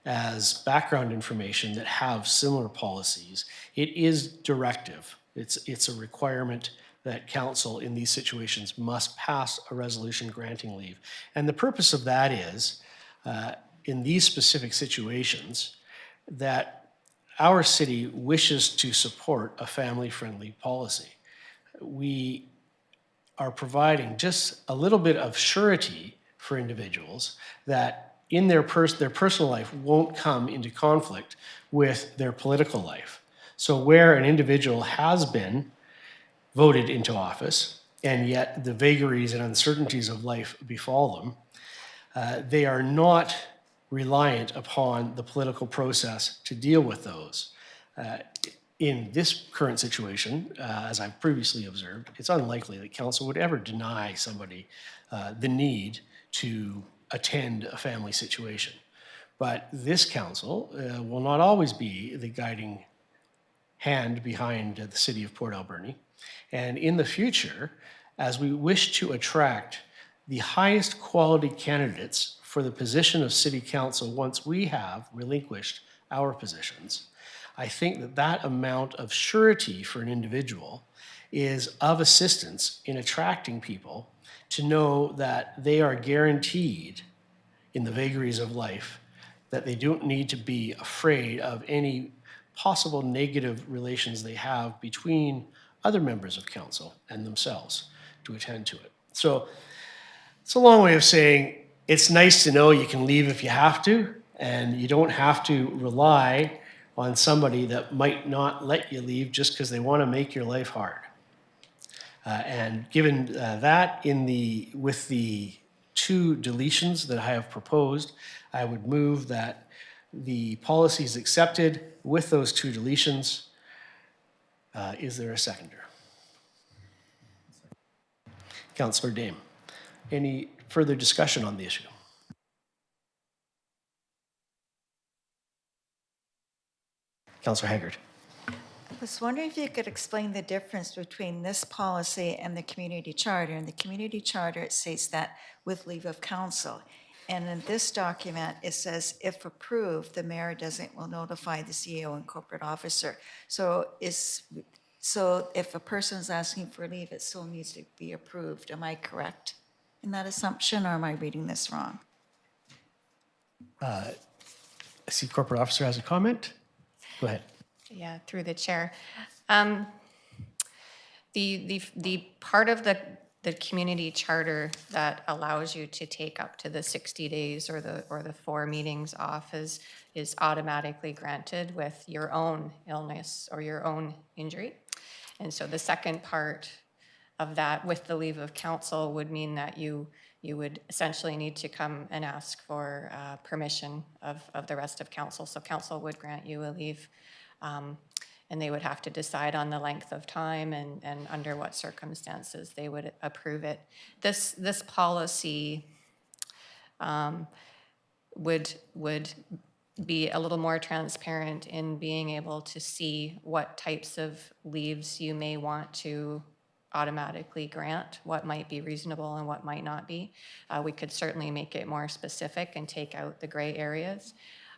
Speaker 1: as background information that have similar policies. It is directive. It's a requirement that council in these situations must pass a resolution granting leave. And the purpose of that is, in these specific situations, that our city wishes to support a family-friendly policy. We are providing just a little bit of surety for individuals that in their personal life won't come into conflict with their political life. So where an individual has been voted into office, and yet the vagaries and uncertainties of life befall them, they are not reliant upon the political process to deal with those. In this current situation, as I've previously observed, it's unlikely that council would ever deny somebody the need to attend a family situation. But this council will not always be the guiding hand behind the city of Port Alberni. And in the future, as we wish to attract the highest quality candidates for the position of city council once we have relinquished our positions, I think that that amount of surety for an individual is of assistance in attracting people to know that they are guaranteed in the vagaries of life that they don't need to be afraid of any possible negative relations they have between other members of council and themselves to attend to it. So it's a long way of saying it's nice to know you can leave if you have to, and you don't have to rely on somebody that might not let you leave just because they want to make your life hard. And given that, with the 2 deletions that I have proposed, I would move that the policy is accepted with those 2 deletions. Is there a seconder? Councillor Dame. Any further discussion on the issue? Councillor Haggard.
Speaker 6: I was wondering if you could explain the difference between this policy and the community charter. In the community charter, it says that with leave of council. And in this document, it says, if approved, the mayor will notify the CEO and corporate officer. So if a person's asking for leave, it still needs to be approved. Am I correct in that assumption, or am I reading this wrong?
Speaker 1: I see corporate officer has a comment. Go ahead.
Speaker 2: Yeah, through the chair. The part of the community charter that allows you to take up to the 60 days or the 4 meetings off is automatically granted with your own illness or your own injury. And so the second part of that with the leave of council would mean that you would essentially need to come and ask for permission of the rest of council. So council would grant you a leave, and they would have to decide on the length of time and under what circumstances they would approve it. This policy would be a little more transparent in being able to see what types of leaves you may want to automatically grant, what might be reasonable and what might not be. We could certainly make it more specific and take out the gray areas.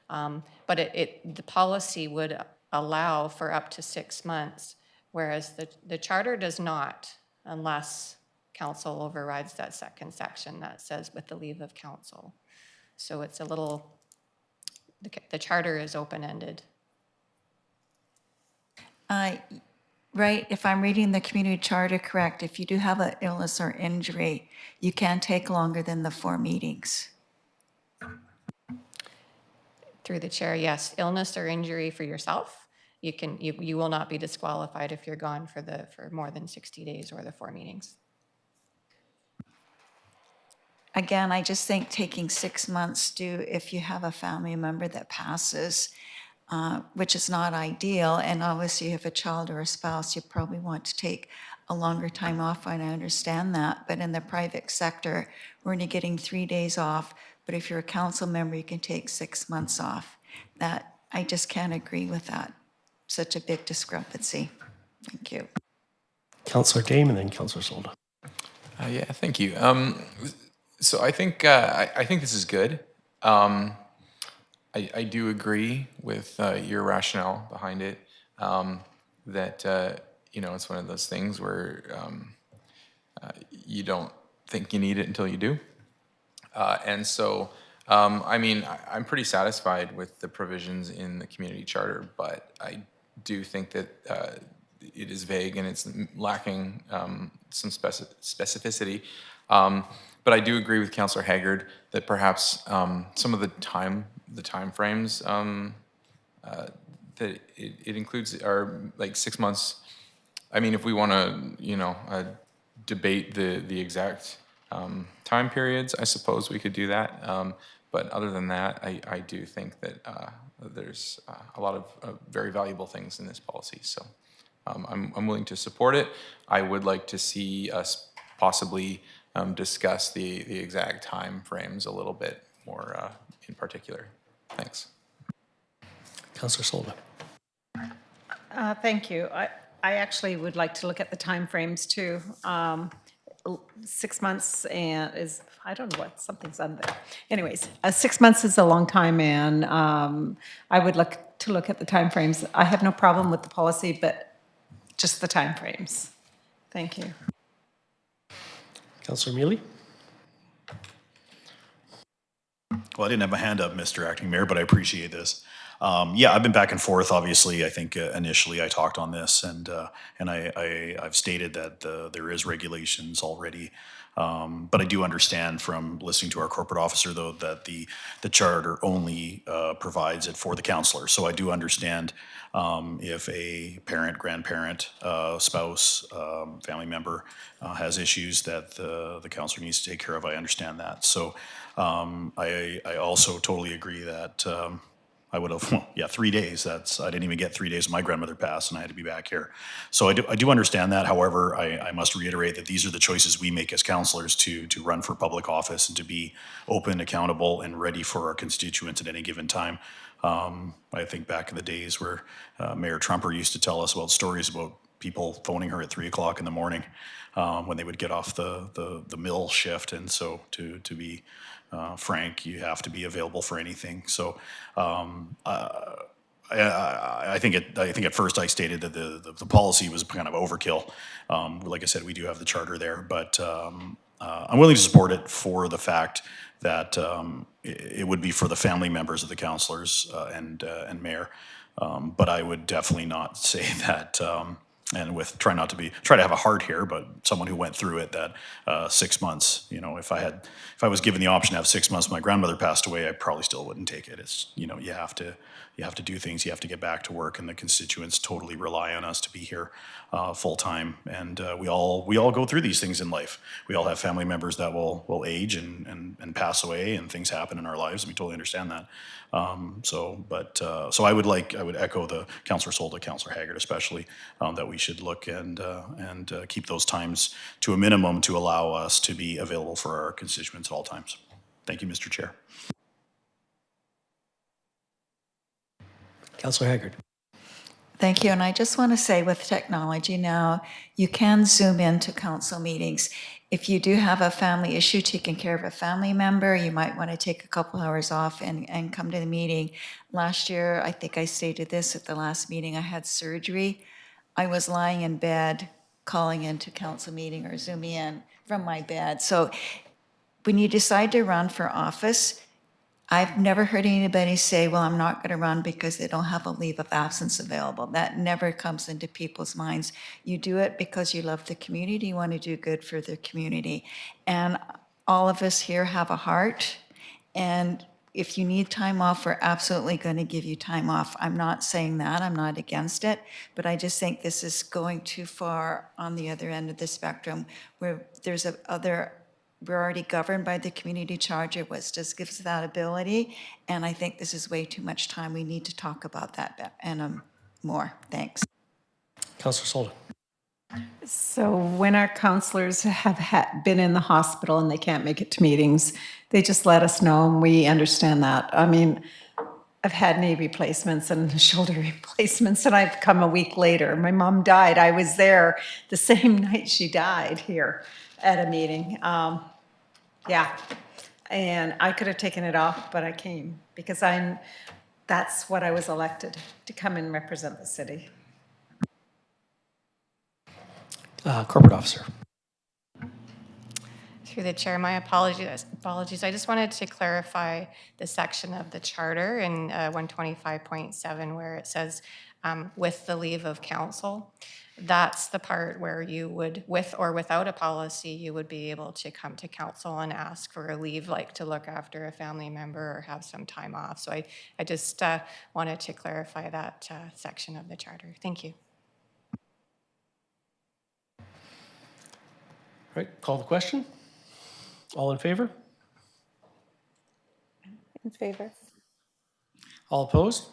Speaker 2: But the policy would allow for up to 6 months, whereas the charter does not, unless council overrides that second section that says with the leave of council. So it's a little, the charter is open-ended.
Speaker 6: Right, if I'm reading the community charter correct, if you do have an illness or injury, you can't take longer than the 4 meetings.
Speaker 2: Through the chair, yes, illness or injury for yourself, you will not be disqualified if you're gone for more than 60 days or the 4 meetings.
Speaker 6: Again, I just think taking 6 months if you have a family member that passes, which is not ideal, and obviously you have a child or a spouse, you probably want to take a longer time off, and I understand that, but in the private sector, we're only getting 3 days off, but if you're a council member, you can take 6 months off. That, I just can't agree with that. Such a big discrepancy. Thank you.
Speaker 1: Councillor Dame and then Councillor Solda.
Speaker 5: Yeah, thank you. So I think this is good. I do agree with your rationale behind it, that, it's one of those things where you don't think you need it until you do. And so, I'm pretty satisfied with the provisions in the community charter, but I do think that it is vague and it's lacking some specificity. But I do agree with Councillor Haggard that perhaps some of the time frames that it includes are like 6 months. I mean, if we want to, debate the exact time periods, I suppose we could do that. But other than that, I do think that there's a lot of very valuable things in this policy. So I'm willing to support it. I would like to see us possibly discuss the exact time frames a little bit more in particular. Thanks.
Speaker 1: Councillor Solda.
Speaker 7: Thank you. I actually would like to look at the timeframes too. 6 months and is, I don't know what, something's on there. Anyways, 6 months is a long time, and I would like to look at the timeframes. I have no problem with the policy, but just the timeframes. Thank you.
Speaker 1: Councillor Mealy.
Speaker 9: Well, I didn't have my hand up, Mr. Acting Mayor, but I appreciate this. Yeah, I've been back and forth. Obviously, I think initially I talked on this, and I've stated that there is regulations already. But I do understand from listening to our corporate officer, though, that the charter only provides it for the counselor. So I do understand if a parent, grandparent, spouse, family member has issues that the counselor needs to take care of. I understand that. So I also totally agree that I would have, 3 days. I didn't even get 3 days when my grandmother passed, and I had to be back here. So I do understand that. However, I must reiterate that these are the choices we make as councillors to run for public office and to be open, accountable, and ready for our constituents at any given time. I think back in the days where Mayor Trumper used to tell us about stories about people phoning her at 3 o'clock in the morning when they would get off the mill shift. And so to be frank, you have to be available for anything. So I think at first I stated that the policy was kind of overkill. Like I said, we do have the charter there, but I'm willing to support it for the fact that it would be for the family members of the councillors and mayor. But I would definitely not say that. And with try to have a heart here, but someone who went through it, that 6 months, if I was given the option to have 6 months, my grandmother passed away, I probably still wouldn't take it. It's, you have to do things, you have to get back to work, and the constituents totally rely on us to be here full time. And we all go through these things in life. We all have family members that will age and pass away, and things happen in our lives, and we totally understand that. So I would echo the Councillor Solda, Councillor Haggard especially, that we should look and keep those times to a minimum to allow us to be available for our constituents at all times. Thank you, Mr. Chair.
Speaker 1: Councillor Haggard.
Speaker 6: Thank you. And I just want to say, with technology now, you can Zoom into council meetings. If you do have a family issue taking care of a family member, you might want to take a couple hours off and come to the meeting. Last year, I think I stated this at the last meeting, I had surgery. I was lying in bed, calling into council meeting or Zooming in from my bed. So when you decide to run for office, I've never heard anybody say, well, I'm not going to run because they don't have a leave of absence available. That never comes into people's minds. You do it because you love the community, you want to do good for the community. And all of us here have a heart, and if you need time off, we're absolutely going to give you time off. I'm not saying that, I'm not against it, but I just think this is going too far on the other end of the spectrum, where there's we're already governed by the community charter, which just gives that ability. And I think this is way too much time. We need to talk about that and more. Thanks.
Speaker 1: Councillor Solda.
Speaker 7: So when our counselors have been in the hospital and they can't make it to meetings, they just let us know, and we understand that. I mean, I've had knee replacements and shoulder replacements, and I've come a week later. My mom died. I was there the same night she died here at a meeting. Yeah, and I could have taken it off, but I came because that's what I was elected, to come and represent the city.
Speaker 1: Corporate officer.
Speaker 2: Through the chair, my apologies. I just wanted to clarify the section of the charter in 125.7 where it says, with the leave of council. That's the part where you would, with or without a policy, you would be able to come to council and ask for a leave, like to look after a family member or have some time off. So I just wanted to clarify that section of the charter. Thank you.
Speaker 1: All right, call the question. All in favor?
Speaker 3: In favor.
Speaker 1: All opposed?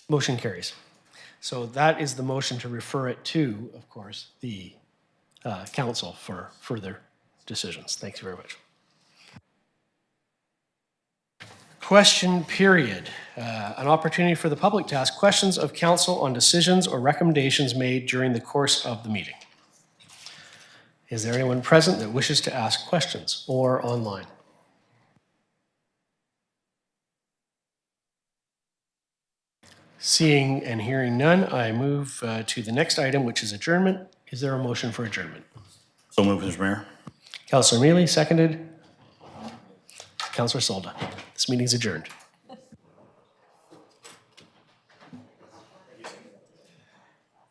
Speaker 1: Motion carries. So that is the motion to refer it to, of course, the council for further decisions. Thank you very much. Question period. An opportunity for the public to ask questions of council on decisions or recommendations made during the course of the meeting. Is there anyone present that wishes to ask questions or online? Seeing and hearing none, I move to the next item, which is adjournment. Is there a motion for adjournment?
Speaker 9: So moved, Mr. Mayor.
Speaker 1: Councillor Mealy, seconded. Councillor Solda. This meeting is adjourned.